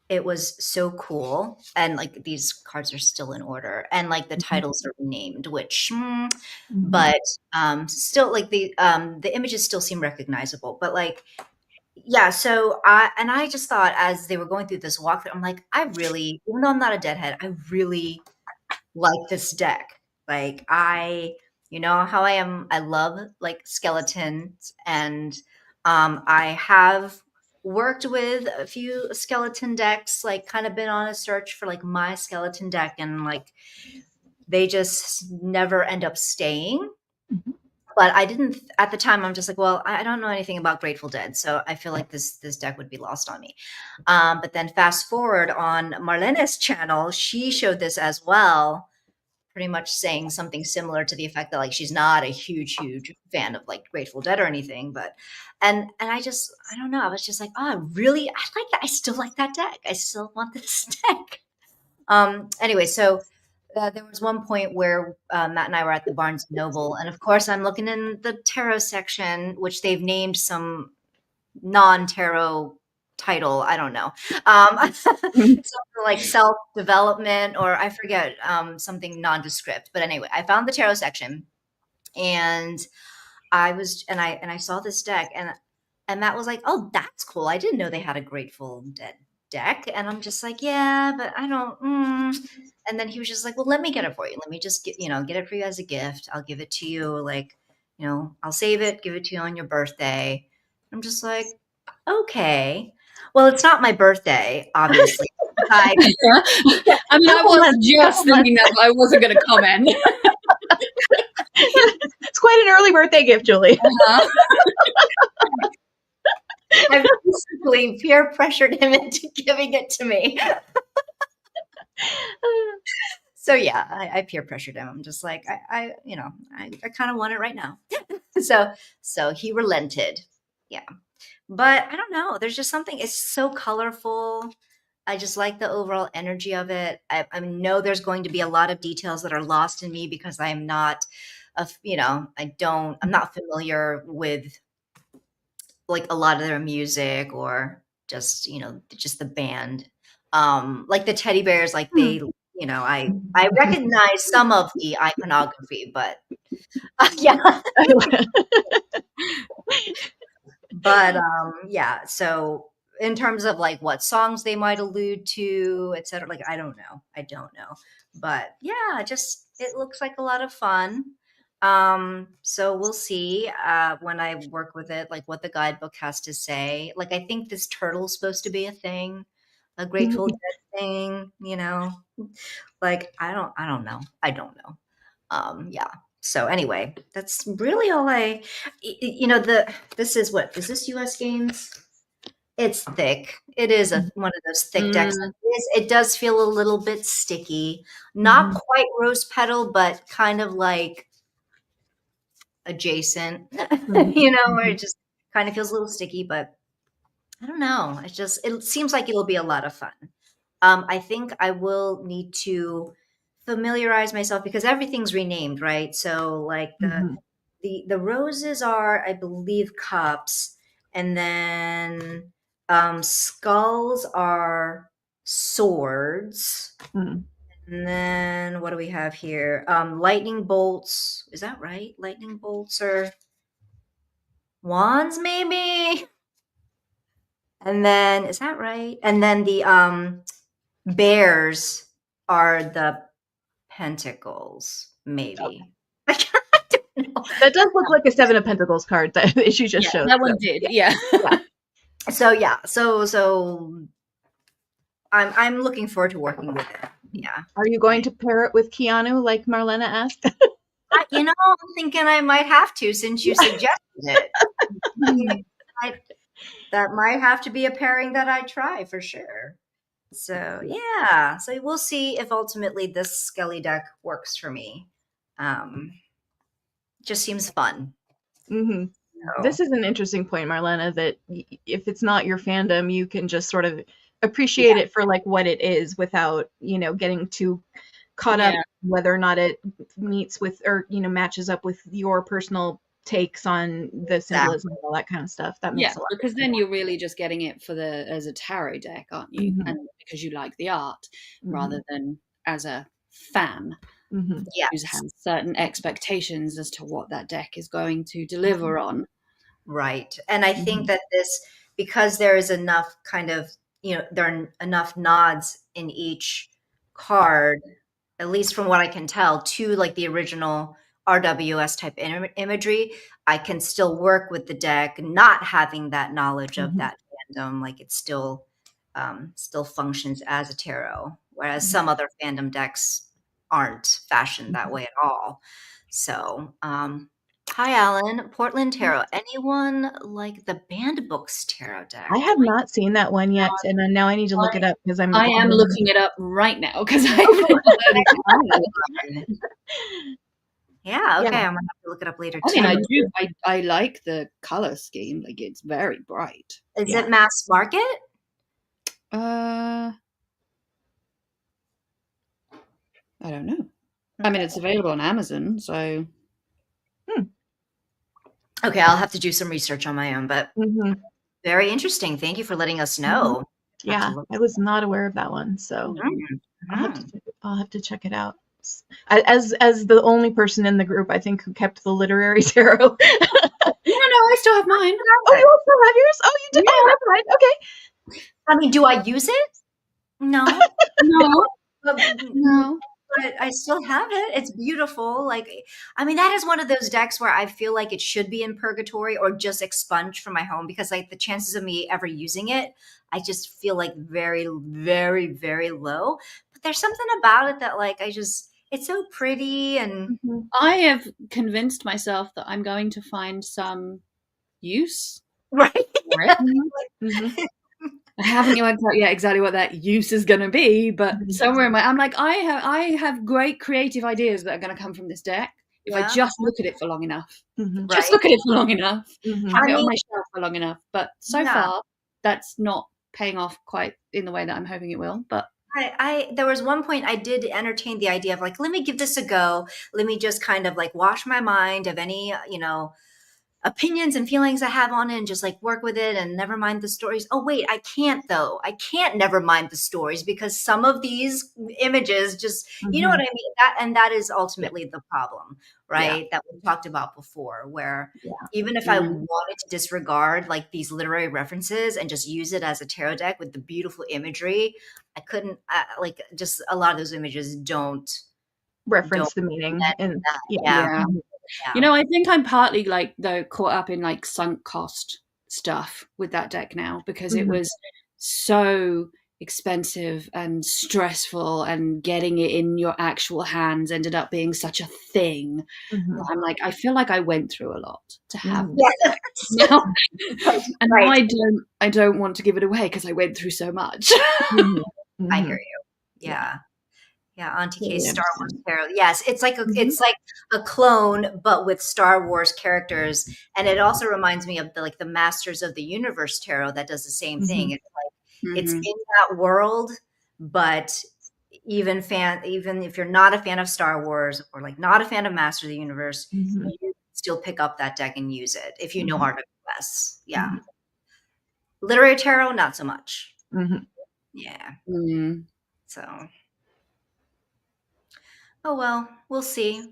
it was so cool. And like these cards are still in order and like the titles are renamed, which, but still like the images still seem recognizable, but like, yeah. So I just thought as they were going through this walkthrough, I'm like, I really, even though I'm not a deadhead, I really like this deck. Like you know how I am, I love like skeletons, and I have worked with a few skeleton decks, like kind of been on a search for like my skeleton deck, and like they just never end up staying. But I didn't at the time. I'm just like, well, I don't know anything about Grateful Dead, so I feel like this deck would be lost on me. But then fast forward on Marlene's channel, she showed this as well, pretty much saying something similar to the effect that like she's not a huge fan of like Grateful Dead or anything, but and I don't know, I was just like, oh, I like that. I still like that deck. I still want this deck. Anyway, so there was one point where Matt and I were at the Barnes Noble, and of course, I'm looking in the tarot section, which they've named some non-tarot title. I don't know, something like self-development, or I forget, something nondescript. But anyway, I found the tarot section, and I saw this deck, and Matt was like, "Oh, that's cool. I didn't know they had a Grateful Dead deck." And I'm just like, "Yeah, but I don't." And then he was just like, "Well, let me get it for you. Let me just get it for you as a gift. I'll give it to you, like, I'll save it, give it to you on your birthday." I'm just like, "Okay." Well, it's not my birthday, obviously. I I mean, I was just thinking that, but I wasn't going to comment. It's quite an early birthday gift, Julie. I basically peer pressured him into giving it to me. So yeah, I peer pressured him. I'm just like, I kind of want it right now. So he relented. Yeah. But I don't know. There's just something, it's so colorful. I just like the overall energy of it. I know there's going to be a lot of details that are lost in me because I am not I'm not familiar with like a lot of their music, or just the band. Like the teddy bears, like I recognize some of the iconography, but yeah. But yeah, so in terms of like what songs they might allude to, etc., like I don't know. But yeah, just it looks like a lot of fun. So we'll see when I work with it, like what the guidebook has to say. Like I think this turtle's supposed to be a thing, a Grateful Dead thing, like I don't know. I don't know. Yeah. So anyway, that's really all this is US Games? It's thick. It is one of those thick decks. It does feel a little bit sticky. Not quite rose petal, but kind of like adjacent, where it just kind of feels a little sticky, but I don't know. It seems like it'll be a lot of fun. I think I will need to familiarize myself because everything's renamed, right? So like the roses are, I believe, cups, and then skulls are swords. And then what do we have here? Lightning bolts. Is that right? Lightning bolts are wands, maybe? And then is that right? And then the bears are the pentacles, maybe. I don't know. That does look like a Seven of Pentacles card that she just showed. That one did, yeah. So yeah, so I'm looking forward to working with it. Yeah. Are you going to pair it with Keanu, like Marlena asked? I'm thinking I might have to, since you suggested it. That might have to be a pairing that I try for sure. So yeah, so we'll see if ultimately this Skelly deck works for me. Just seems fun. This is an interesting point, Marlena, that if it's not your fandom, you can just sort of appreciate it for like what it is without, getting too caught up whether or not it meets with or, matches up with your personal takes on the symbolism and all that kind of stuff. That makes a lot because then you're really just getting it as a tarot deck, aren't you? And because you like the art rather than as a fan who has certain expectations as to what that deck is going to deliver on. Right. And I think that because there is enough there are enough nods in each card, at least from what I can tell, to like the original RWS type imagery, I can still work with the deck, not having that knowledge of that fandom. Like it still functions as a tarot, whereas some other fandom decks aren't fashioned that way at all. So, hi, Alan. Portland Tarot. Anyone like the Band Books Tarot deck? I have not seen that one yet, and now I need to look it up because I am looking it up right now because I've never heard of it. Yeah, okay. I'm gonna have to look it up later too. I mean, I like the color scheme. Like it's very bright. Is it mass market? I don't know. I mean, it's available on Amazon, so. Okay, I'll have to do some research on my own, but Mhm. very interesting. Thank you for letting us know. Have to Yeah, look. I was not aware of that one, so Mhm, mhm. I'll have to check it out. As the only person in the group, I think, who kept the literary tarot. No, I still have mine. Oh, you also have yours? Oh, you did. Oh, Yeah. that's right. Okay. I mean, do I use it? No. No, But no. but I still have it. It's beautiful. Like, I mean, that is one of those decks where I feel like it should be in purgatory or just expunged from my home because, like, the chances of me ever using it, I just feel like very, very, very low. But there's something about it that, like, it's so pretty and Mhm. I have convinced myself that I'm going to find some use right. for it. Mhm. Mhm. I haven't worked out yet exactly what that use is going to be, but Mhm. somewhere in my, I'm like, I have great creative ideas that are going to come from this deck if I Yeah. just look at it for long enough. Mhm. Just Right. look at it for long enough, Mhm. have I it on mean, my shelf for long enough. But so yeah. far, that's not paying off quite in the way that I'm hoping it will. But There was one point I did entertain the idea of like, let me give this a go. Let me just kind of like wash my mind of any, opinions and feelings I have on it and just like work with it and never mind the stories. Oh, wait, I can't though. I can't never mind the stories because some of these images just, you know what Mhm. I mean? That is Yeah. ultimately the problem, Yeah. right? That we talked about before, where Yeah. even if I wanted to disregard like these literary references and just use it as a tarot deck with the beautiful imagery, I couldn't like just a lot of those images don't Reference the meaning and that. yeah. Yeah. yeah, Mhm. Yeah. I think I'm partly like though caught up in like sunk cost stuff with that deck now because it Mhm. was so expensive and stressful and getting it in your actual hands ended up being such a thing that Mhm. I'm like I feel like I went through a lot to have Mhm. this Yeah. deck now. And now Right. I don't want to give it away because I went through so much. Mhm. I hear Mhm. you. Yeah. Yeah. Yeah, Auntie K's Totally Star Wars understand. Tarot. Yes, Mhm. it's like a clone, but with Star Wars characters, and it also reminds me of the Masters of the Universe Tarot that does the same thing. Mhm. It's like it's Mhm. in that world, but even if you're not a fan of Star Wars or like not a fan of Masters of the Universe, Mhm. you can still pick up that deck and use it if you know Mhm. RWS. Yeah, Mhm. literary tarot, not so much. Mhm. Yeah, Mm. so. Oh well, we'll see.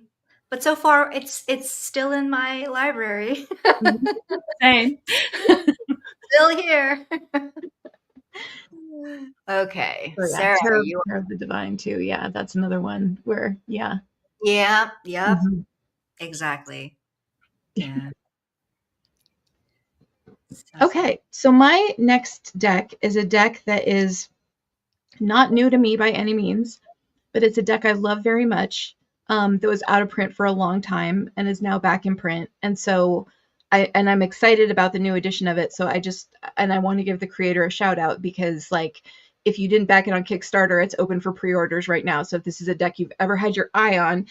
But so far it's still in my library. Mhm. Same. Still here. Okay. So yeah, Sarah, Tarot, you Tarot of the Divine too. Yeah, that's another one where yeah. yeah, yep, Mhm. exactly. Yeah. So Okay, so my next deck is a deck that is not new to me by any means, but it's a deck I love very much. That was out of print for a long time and is now back in print. And so I'm excited about the new edition of it. So I want to give the creator a shout out because like if you didn't back it on Kickstarter, it's open for pre-orders right now. So if this is a deck you've ever had your eye on,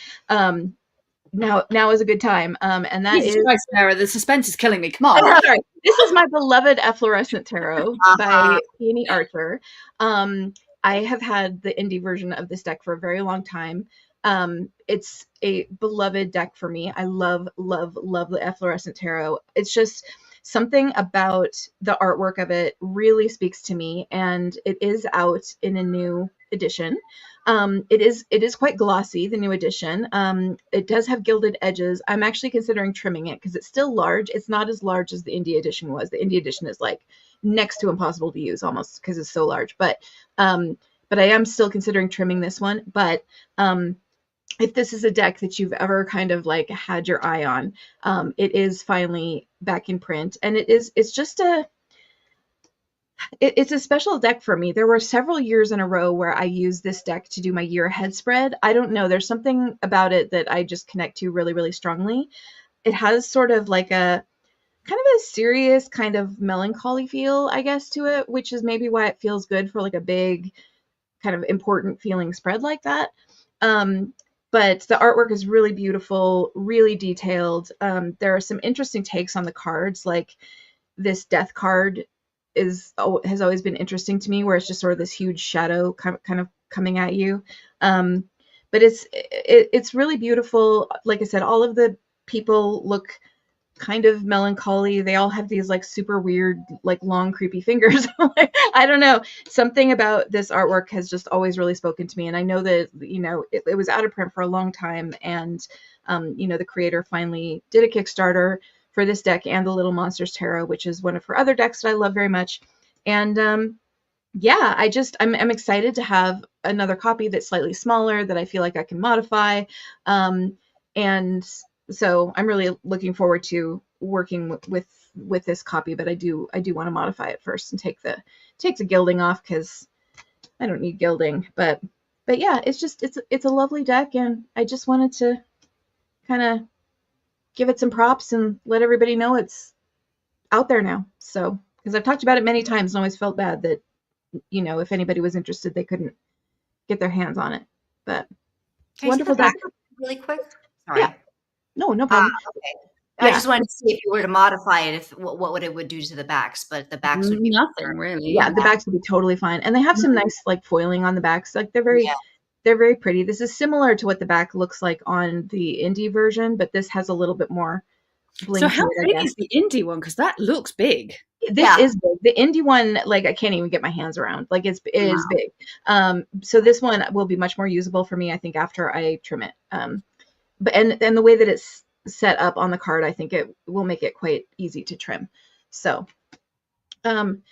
now is a good time. And that Jesus is Christ, Sarah, the suspense is killing me. Come on. sorry. This is my beloved Efflorescent Tarot uh-huh. by Peony Archer. I have had the indie version of this deck for a very long time. It's a beloved deck for me. I love, love, love the Efflorescent Tarot. It's just something about the artwork of it really speaks to me, and it is out in a new edition. It is quite glossy, the new edition. It does have gilded edges. I'm actually considering trimming it because it's still large. It's not as large as the indie edition was. The indie edition is like next to impossible to use almost because it's so large. But I am still considering trimming this one. But if this is a deck that you've ever kind of like had your eye on, it is finally back in print, and it's just it's a special deck for me. There were several years in a row where I used this deck to do my year ahead spread. I don't know. There's something about it that I just connect to really, really strongly. It has sort of like a kind of a serious kind of melancholy feel, I guess, to it, which is maybe why it feels good for like a big kind of important feeling spread like that. Um, but the artwork is really beautiful, really detailed. There are some interesting takes on the cards, like this death card has always been interesting to me, where it's just sort of this huge shadow kind of coming at you. Um, but it's really beautiful. Like I said, all of the people look kind of melancholy. They all have these like super weird, like long, creepy fingers. I don't know. Something about this artwork has just always really spoken to me. And I know that, it was out of print for a long time. And, the creator finally did a Kickstarter for this deck and the Little Monsters Tarot, which is one of her other decks that I love very much. And, yeah, I'm excited to have another copy that's slightly smaller that I feel like I can modify. And so I'm really looking forward to working with this copy, but I do want to modify it first and take the gilding off, because I don't need gilding. But yeah, it's a lovely deck, and I just wanted to kind of give it some props and let everybody know it's out there now. So, because I've talked about it many times and always felt bad that, if anybody was interested, they couldn't get their hands on it. But it's a Can I see the wonderful deck. back really quick? Sorry. Yeah. No problem. Okay. Yeah. I just wanted to see if you were to modify it, if what would it would do to the backs, but the backs would be nothing really. Yeah, the backs would be totally fine, and they have some nice like foiling on the backs. Like they're very pretty. This is similar to what the back looks like on the indie version, but this has a little bit more bling. So how to it, I big guess. is the indie one? Because that looks big. This is big. The indie one, like I can't even get my hands around. Like it is big. So this one will be much more usable for me, I think, after I trim it. But and the way that it's set up on the card, I think it will make it quite easy to trim. So, and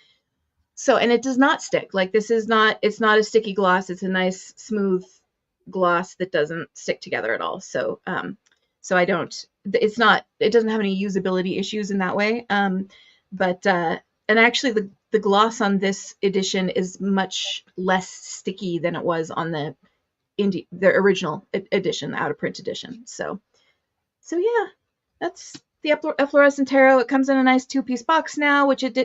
it does not stick. Like it's not a sticky gloss. It's a nice smooth gloss that doesn't stick together at all. So, it doesn't have any usability issues in that way. But and actually the gloss on this edition is much less sticky than it was on the original edition, the out of print edition. So yeah, that's the Efflorescent Tarot. It comes in a nice 2-piece box now, which it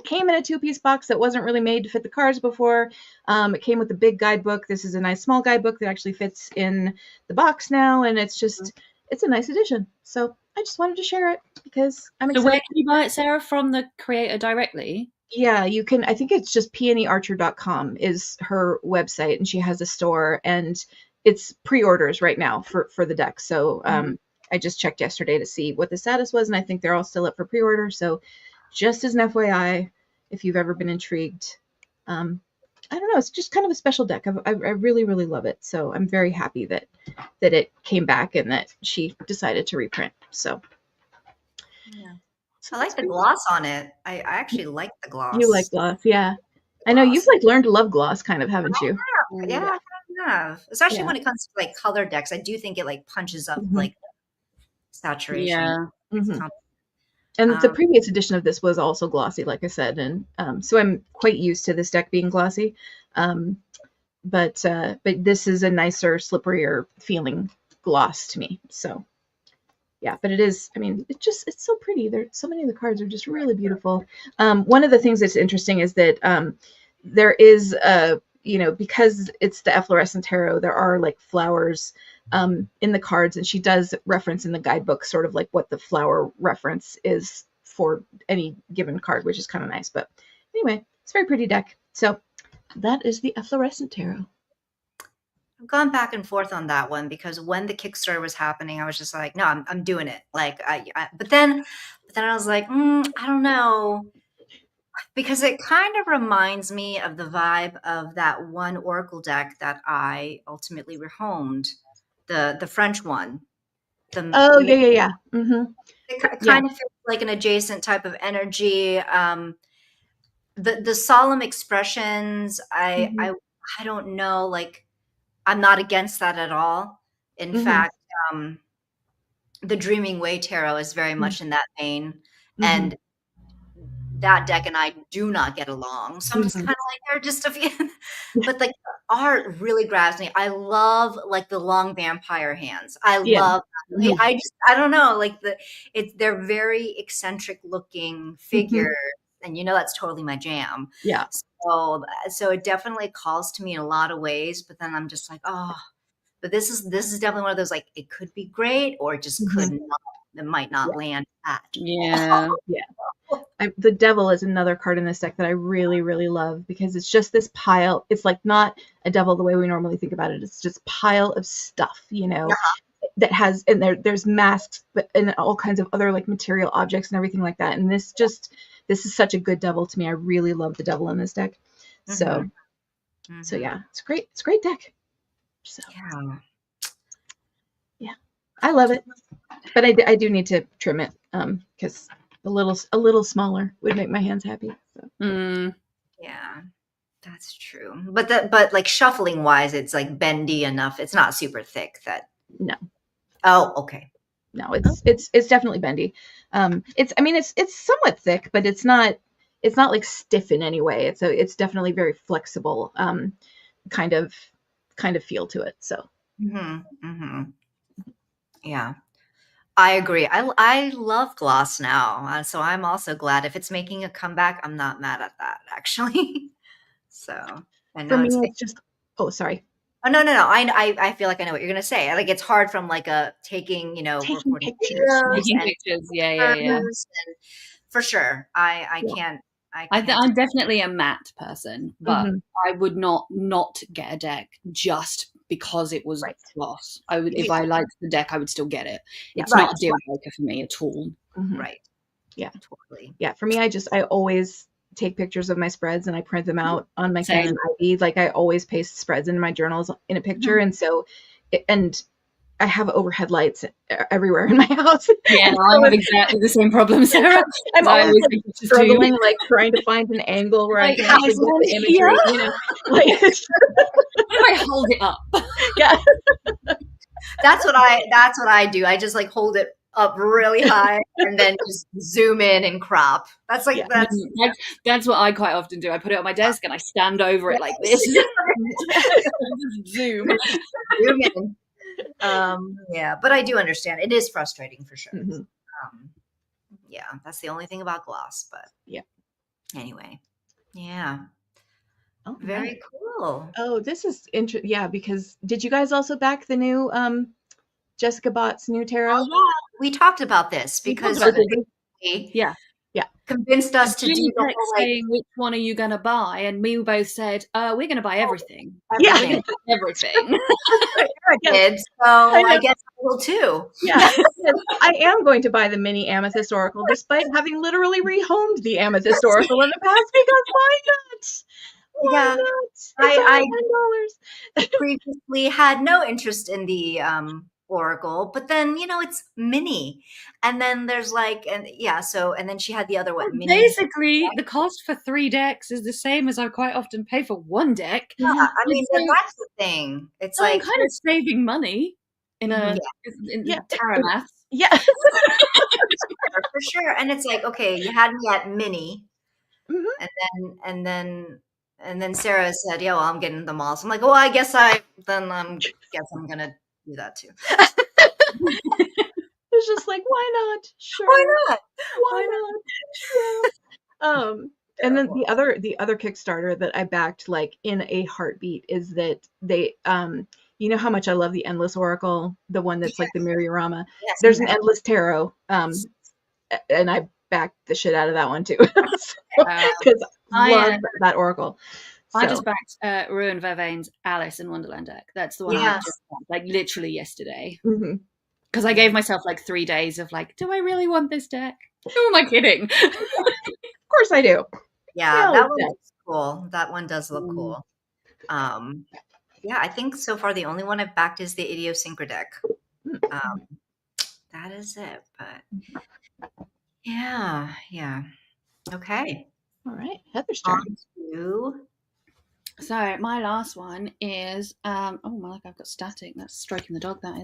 came in a 2-piece box that wasn't really made to fit the cards before. It came with a big guidebook. This is a nice small guidebook that actually fits in the box now, and it's a nice addition. So I just wanted to share it because I'm excited. So where can you buy it, Sarah? From the creator directly? Yeah, you can. I think it's just peonyarcher.com is her website, and she has a store, and it's pre-orders right now for the deck. So I just checked yesterday to see what the status was, and I think they're all still up for pre-order. So just as an FYI, if you've ever been intrigued, I don't know, it's just kind of a special deck. I really, really love it. So I'm very happy that it came back and that she decided to reprint. So yeah. I like the gloss on it. I actually like the gloss. You like gloss, yeah. I know you've like learned to love gloss, kind of, haven't you? Yeah, I kind of have. Especially when it comes to like color decks, I do think it like punches up like saturation. Yeah. And the previous edition of this was also glossy, like I said, and so I'm quite used to this deck being glossy. But this is a nicer, slipperier feeling gloss to me. So yeah, but it is, I mean, it's so pretty. So many of the cards are just really beautiful. One of the things that's interesting is that there is because it's the Efflorescent Tarot, there are like flowers in the cards, and she does reference in the guidebook sort of like what the flower reference is for any given card, which is kind of nice. But anyway, it's a very pretty deck. So that is the Efflorescent Tarot. I've gone back and forth on that one because when the Kickstarter was happening, I was just like, no, I'm doing it. Like, but then I was like, I don't know, because it kind of reminds me of the vibe of that one Oracle deck that I ultimately rehomed, the French one. Yeah. Mm-hmm. It kind of feels like an adjacent type of energy. The solemn expressions, I don't know, like, I'm not against that at all. In fact, the Dreaming Way Tarot is very much in that vein. And that deck and I do not get along. So I'm just kind of like, they're just a few, but like the art really grabs me. I love like the long vampire hands. I love, I don't know, like they're very eccentric looking figures. And that's totally my jam. Yeah. So it definitely calls to me in a lot of ways, but then I'm just like, oh, but this is definitely one of those, like, it could be great or it just could not, it might not land at Yeah. Yeah. The devil is another card in this deck that I really, really love because it's just this pile. It's like not a devil the way we normally think about it. It's just pile of stuff, that has, and there's masks, but and all kinds of other like material objects and everything like that. And this is such a good devil to me. I really love the devil in this deck. So yeah, it's great. It's a great deck. So yeah, I love it. But I do need to trim it because a little smaller would make my hands happy. So. Yeah, that's true. But like shuffling wise, it's like bendy enough. It's not super thick. No. Oh, okay. No, it's definitely bendy. It's somewhat thick, but it's not like stiff in any way. It's definitely very flexible. Kind of feel to it. So. Yeah. I agree. I love gloss now, so I'm also glad if it's making a comeback. I'm not mad at that, actually. So I know for me, it's just. Oh, sorry. Oh no. I feel like I know what you're gonna say. Like it's hard from like taking recording pictures. Yeah. And for sure. I can't. I'm definitely a matte person, but I would not get a deck just because it was gloss. I would, if I liked the deck, I would still get it. It's not a deal breaker for me at all. Right. Yeah. Totally. Yeah. For me, I always take pictures of my spreads and I print them out on my Canon ID. Like I always paste spreads into my journals in a picture, and so I have overhead lights everywhere in my house. Yeah, no, I have exactly the same problem, Sarah. I'm always struggling, like trying to find an angle where I can actually get the imagery. Like, I hold it up. Yeah, that's what I do. I just like hold it up really high and then just zoom in and crop. That's like that's what I quite often do. I put it on my desk and I stand over it like this. Zoom in. Yeah, but I do understand. It is frustrating for sure. Yeah, that's the only thing about gloss, but yeah. Anyway, yeah. Oh, very cool. Oh, this is interesting. Yeah, because did you guys also back the new Jessica Bott's new tarot? Oh, yeah, we talked about this because convinced us to do the whole saying which one are you going to buy, and we both said we're going to buy everything. Everything. So I guess I will too. Yeah, I am going to buy the mini Amethyst Oracle, despite having literally rehomed the Amethyst Oracle in the past. Because why not? Why not? I previously had no interest in the Oracle, but then it's mini, and then there's and then she had the other one. Mini. Basically, the cost for 3 decks is the same as I quite often pay for 1 deck. Yeah, I mean that's the thing. It's I'm kind of saving money in tarot math. Yeah, for sure. And it's like, okay, you had me at mini, and then Sarah said, "Yeah, well, I'm getting them all." So I'm like, "Well, I guess I'm gonna do that too." It's just like, why not? Sure. Why not? And then the other Kickstarter that I backed like in a heartbeat is that they you know how much I love the Endless Oracle, the one that's like the Miriorama. Yes, there's an Endless Tarot, and I backed the shit out of that one too because I love that Oracle. So. I just backed Ruin Vervaine's Alice in Wonderland deck. That's the one I just backed, like literally yesterday. Because I gave myself like 3 days of like, do I really want this deck? Who am I kidding? Of course I do. Yeah, that one looks cool. That one does look cool. Yeah, I think so far the only one I've backed is the Idiosyncra deck. That is it. But yeah. Okay. All right, Heather's turn. So my last one is oh my, I've got static. That's stroking the dog. That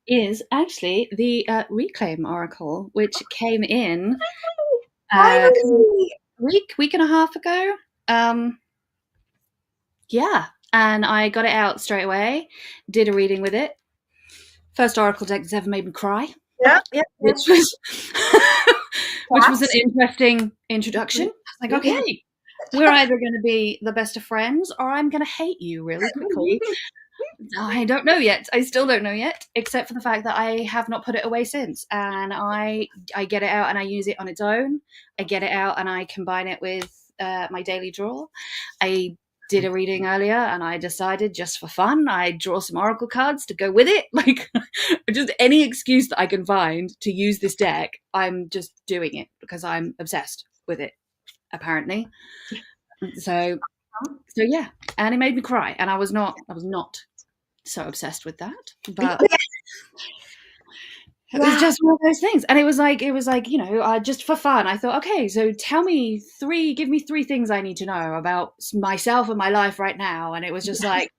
is actually the Reclaim Oracle, which came in week and a half ago. And I got it out straight away. Did a reading with it. First Oracle deck that's ever made me cry. Yeah. Which was an interesting introduction. I was like, okay. We're either going to be the best of friends, or I'm going to hate you really quickly. I don't know yet. I still don't know yet, except for the fact that I have not put it away since. And I get it out and I use it on its own. I get it out and I combine it with my daily draw. I did a reading earlier and I decided, just for fun, I'd draw some oracle cards to go with it. Like, just any excuse that I can find to use this deck, I'm just doing it because I'm obsessed with it, apparently. So yeah, and it made me cry, and I was not so obsessed with that, but it was just one of those things. And it was like, just for fun, I thought, okay, so give me 3 things I need to know about myself and my life right now. And it was just like,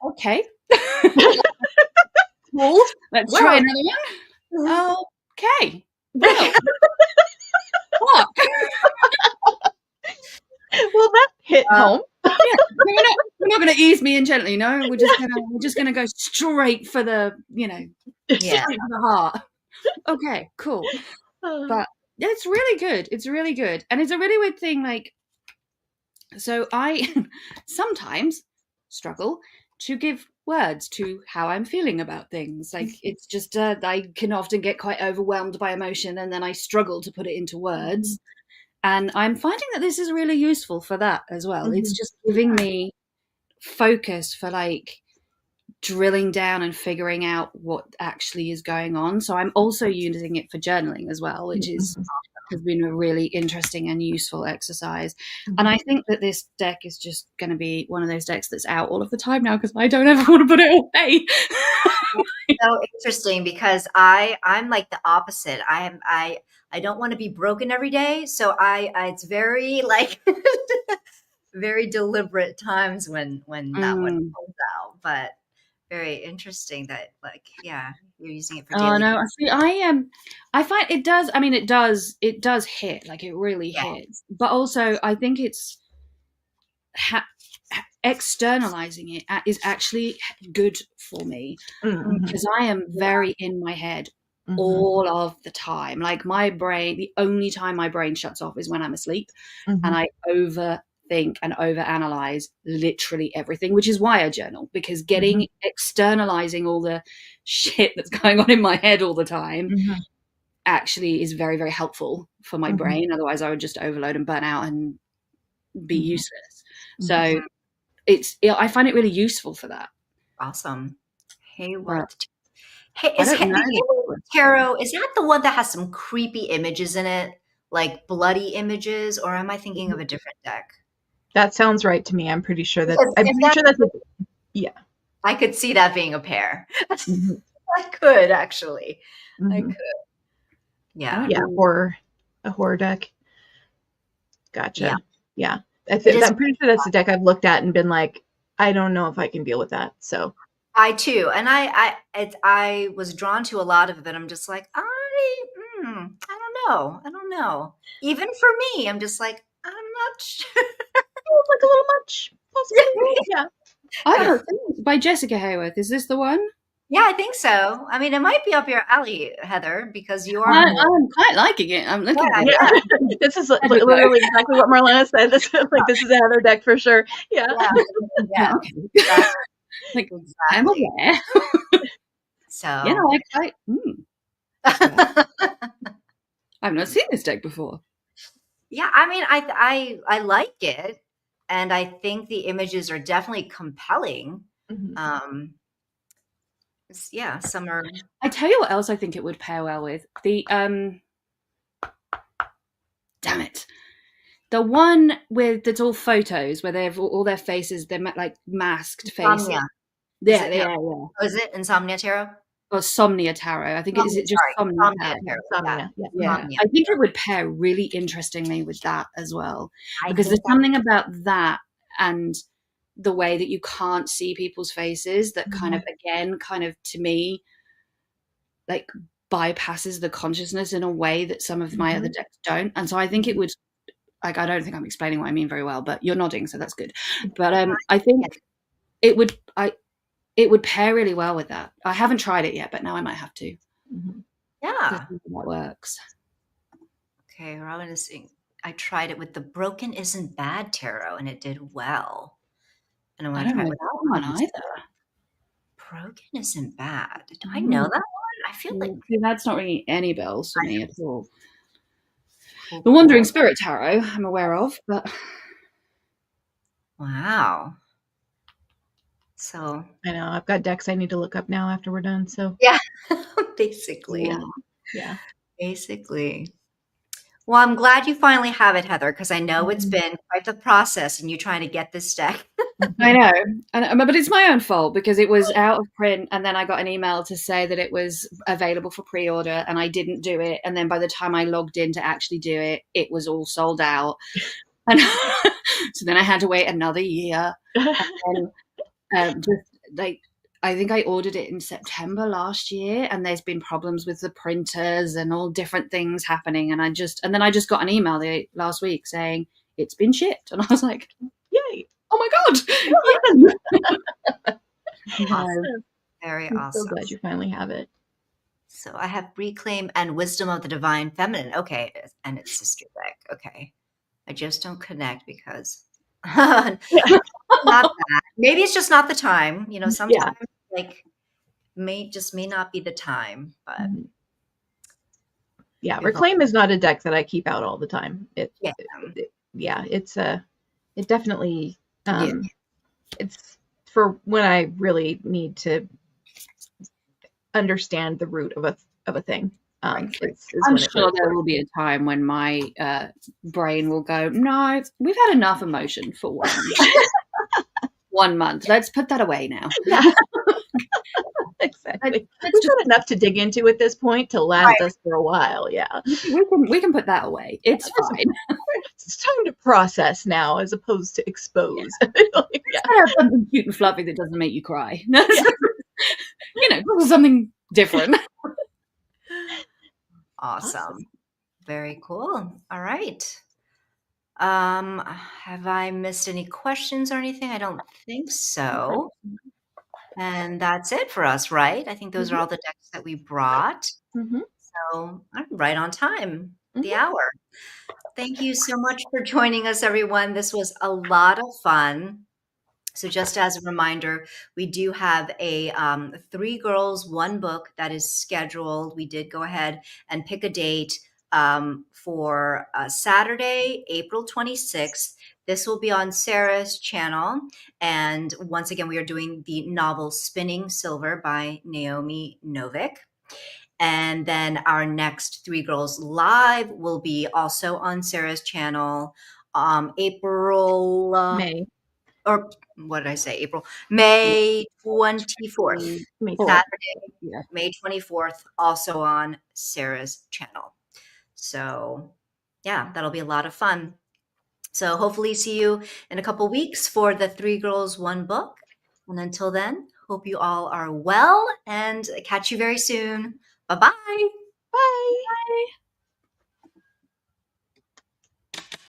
okay. Cool. Let's try another one. Okay. Well, Well, that hit home. Yeah, we're not going to ease me in gently. No, we're just gonna go straight for the, straight for the heart. Okay, cool. But it's really good. It's really good, and it's a really weird thing. Like, so I sometimes struggle to give words to how I'm feeling about things. Like, it's just I can often get quite overwhelmed by emotion, and then I struggle to put it into words. And I'm finding that this is really useful for that as well. It's just giving me focus for like drilling down and figuring out what actually is going on. So I'm also using it for journaling as well, which has been a really interesting and useful exercise. And I think that this deck is just going to be one of those decks that's out all of the time now because I don't ever want to put it away. So interesting, because I'm like the opposite. I don't want to be broken every day, so I it's very like very deliberate times when that one comes out. But very interesting that, like, yeah, you're using it for daily. Oh no, see, I find it does. I mean, it does hit, like, it really hits. But also, I think it's externalizing it is actually good for me because I am very in my head all of the time. Like, my brain, the only time my brain shuts off is when I'm asleep, and I overthink and overanalyze literally everything, which is why I journal, because externalizing all the shit that's going on in my head all the time actually is very, very helpful for my brain. Otherwise I would just overload and burn out and be useless. So I find it really useful for that. Awesome. Hayworth. Hey, is Hayworth Tarot, is that the one that has some creepy images in it, like bloody images, or am I thinking of a different deck? That sounds right to me. I'm pretty sure that's yeah. I could see that being a pair. I could actually. I could. Yeah. Yeah, a horror deck. Gotcha. Yeah. I'm pretty sure that's the deck I've looked at and been like, I don't know if I can deal with that. So I too, and I was drawn to a lot of it. I'm just like, I don't know. Even for me, I'm just like, I'm not sure. Feels like a little much, possibly. Yeah. I don't think by Jessica Hayworth. Is this the one? Yeah, I think so. I mean, it might be up your alley, Heather, because you are. I'm quite liking it. I'm looking at it. This is literally exactly what Marlena said. This is a Heather deck for sure. Yeah. Okay. Like, I'm aware. So I've not seen this deck before. Yeah, I mean, I like it, and I think the images are definitely compelling. Yeah, some are. I tell you what else I think it would pair well with, the damn it, the one that's all photos where they have all their faces, they're like masked faces. Yeah. Oh, is it Insomnia Tarot? Or Somnia Tarot. I think it's just Somnia Tarot. Yeah. I think it would pair really interestingly with that as well, because there's something about that and the way that you can't see people's faces that kind of to me, like, bypasses the consciousness in a way that some of my other decks don't. And so I think it would, like, I don't think I'm explaining what I mean very well, but you're nodding, so that's good. But I think it would pair really well with that. I haven't tried it yet, but now I might have to. Yeah, that works. Okay, Robin is saying I tried it with the Broken Isn't Bad tarot and it did well. And I I want to don't try know it with that one Robin's. either. Broken Isn't Bad. Do I know that one? I feel like See, that's not ringing any bells for me at all. cool, The Wandering cool. Spirit Tarot, I'm aware of, but Wow. So I know I've got decks I need to look up now after we're done. So yeah, basically. yeah. Basically. Well, I'm glad you finally have it, Heather, because I know it's been quite the process and you trying to get this deck. I know, but it's my own fault because it was out of print, and then I got an email to say that it was available for pre-order, and I didn't do it. And then by the time I logged in to actually do it, it was all sold out, and so then I had to wait another year. And then, just like I think I ordered it in September last year, and there's been problems with the printers and all different things happening. And then I just got an email last week saying it's been shipped, and I was like, Yay! oh my god! Awesome. Very I'm awesome. so glad you finally have it. So I have Reclaim and Wisdom of the Divine Feminine. Okay, and it's sister deck. Okay, I just don't connect because not that. Maybe it's just not the time. You know, sometimes like may not be the time. But Yeah, we've Reclaim is not a deck that I keep out all the time. Yeah. It's it definitely Yeah. it's for when I really need to understand the root of a thing. Right. Is I'm when it sure really there works. will be a time when my brain will go, no, we've had enough emotion for 1 month. Let's put that away now. Yeah. Exactly. Let's We've just, got enough to dig into at this point to last us for a while. Yeah. we can put that away. It's fine. It's time to process now as opposed to expose. Yeah. I have something cute and fluffy that doesn't make you cry. You know, something different. Awesome. Very cool. All right. Have I missed any questions or anything? I don't think so. And that's it for us, right? I think those are all the decks that we brought. Mm-hmm. So I'm right on time, the Mhm. hour. Thank you so much for joining us, everyone. This was a lot of fun. So just as a reminder, we do have a 3 girls, 1 book that is scheduled. We did go ahead and pick a date for Saturday, April 26th. This will be on Sarah's channel. And once again, we are doing the novel Spinning Silver by Naomi Novik. And then our next 3 Girls Live will be also on Sarah's channel, April May. or what did I say? May 24th, May Saturday, Yeah. May 24th, also on Sarah's channel. So yeah, that'll be a lot of fun. So hopefully see you in a couple weeks for the 3 Girls, 1 Book. And until then, hope you all are well and catch you very soon. Bye-bye. Bye. Bye.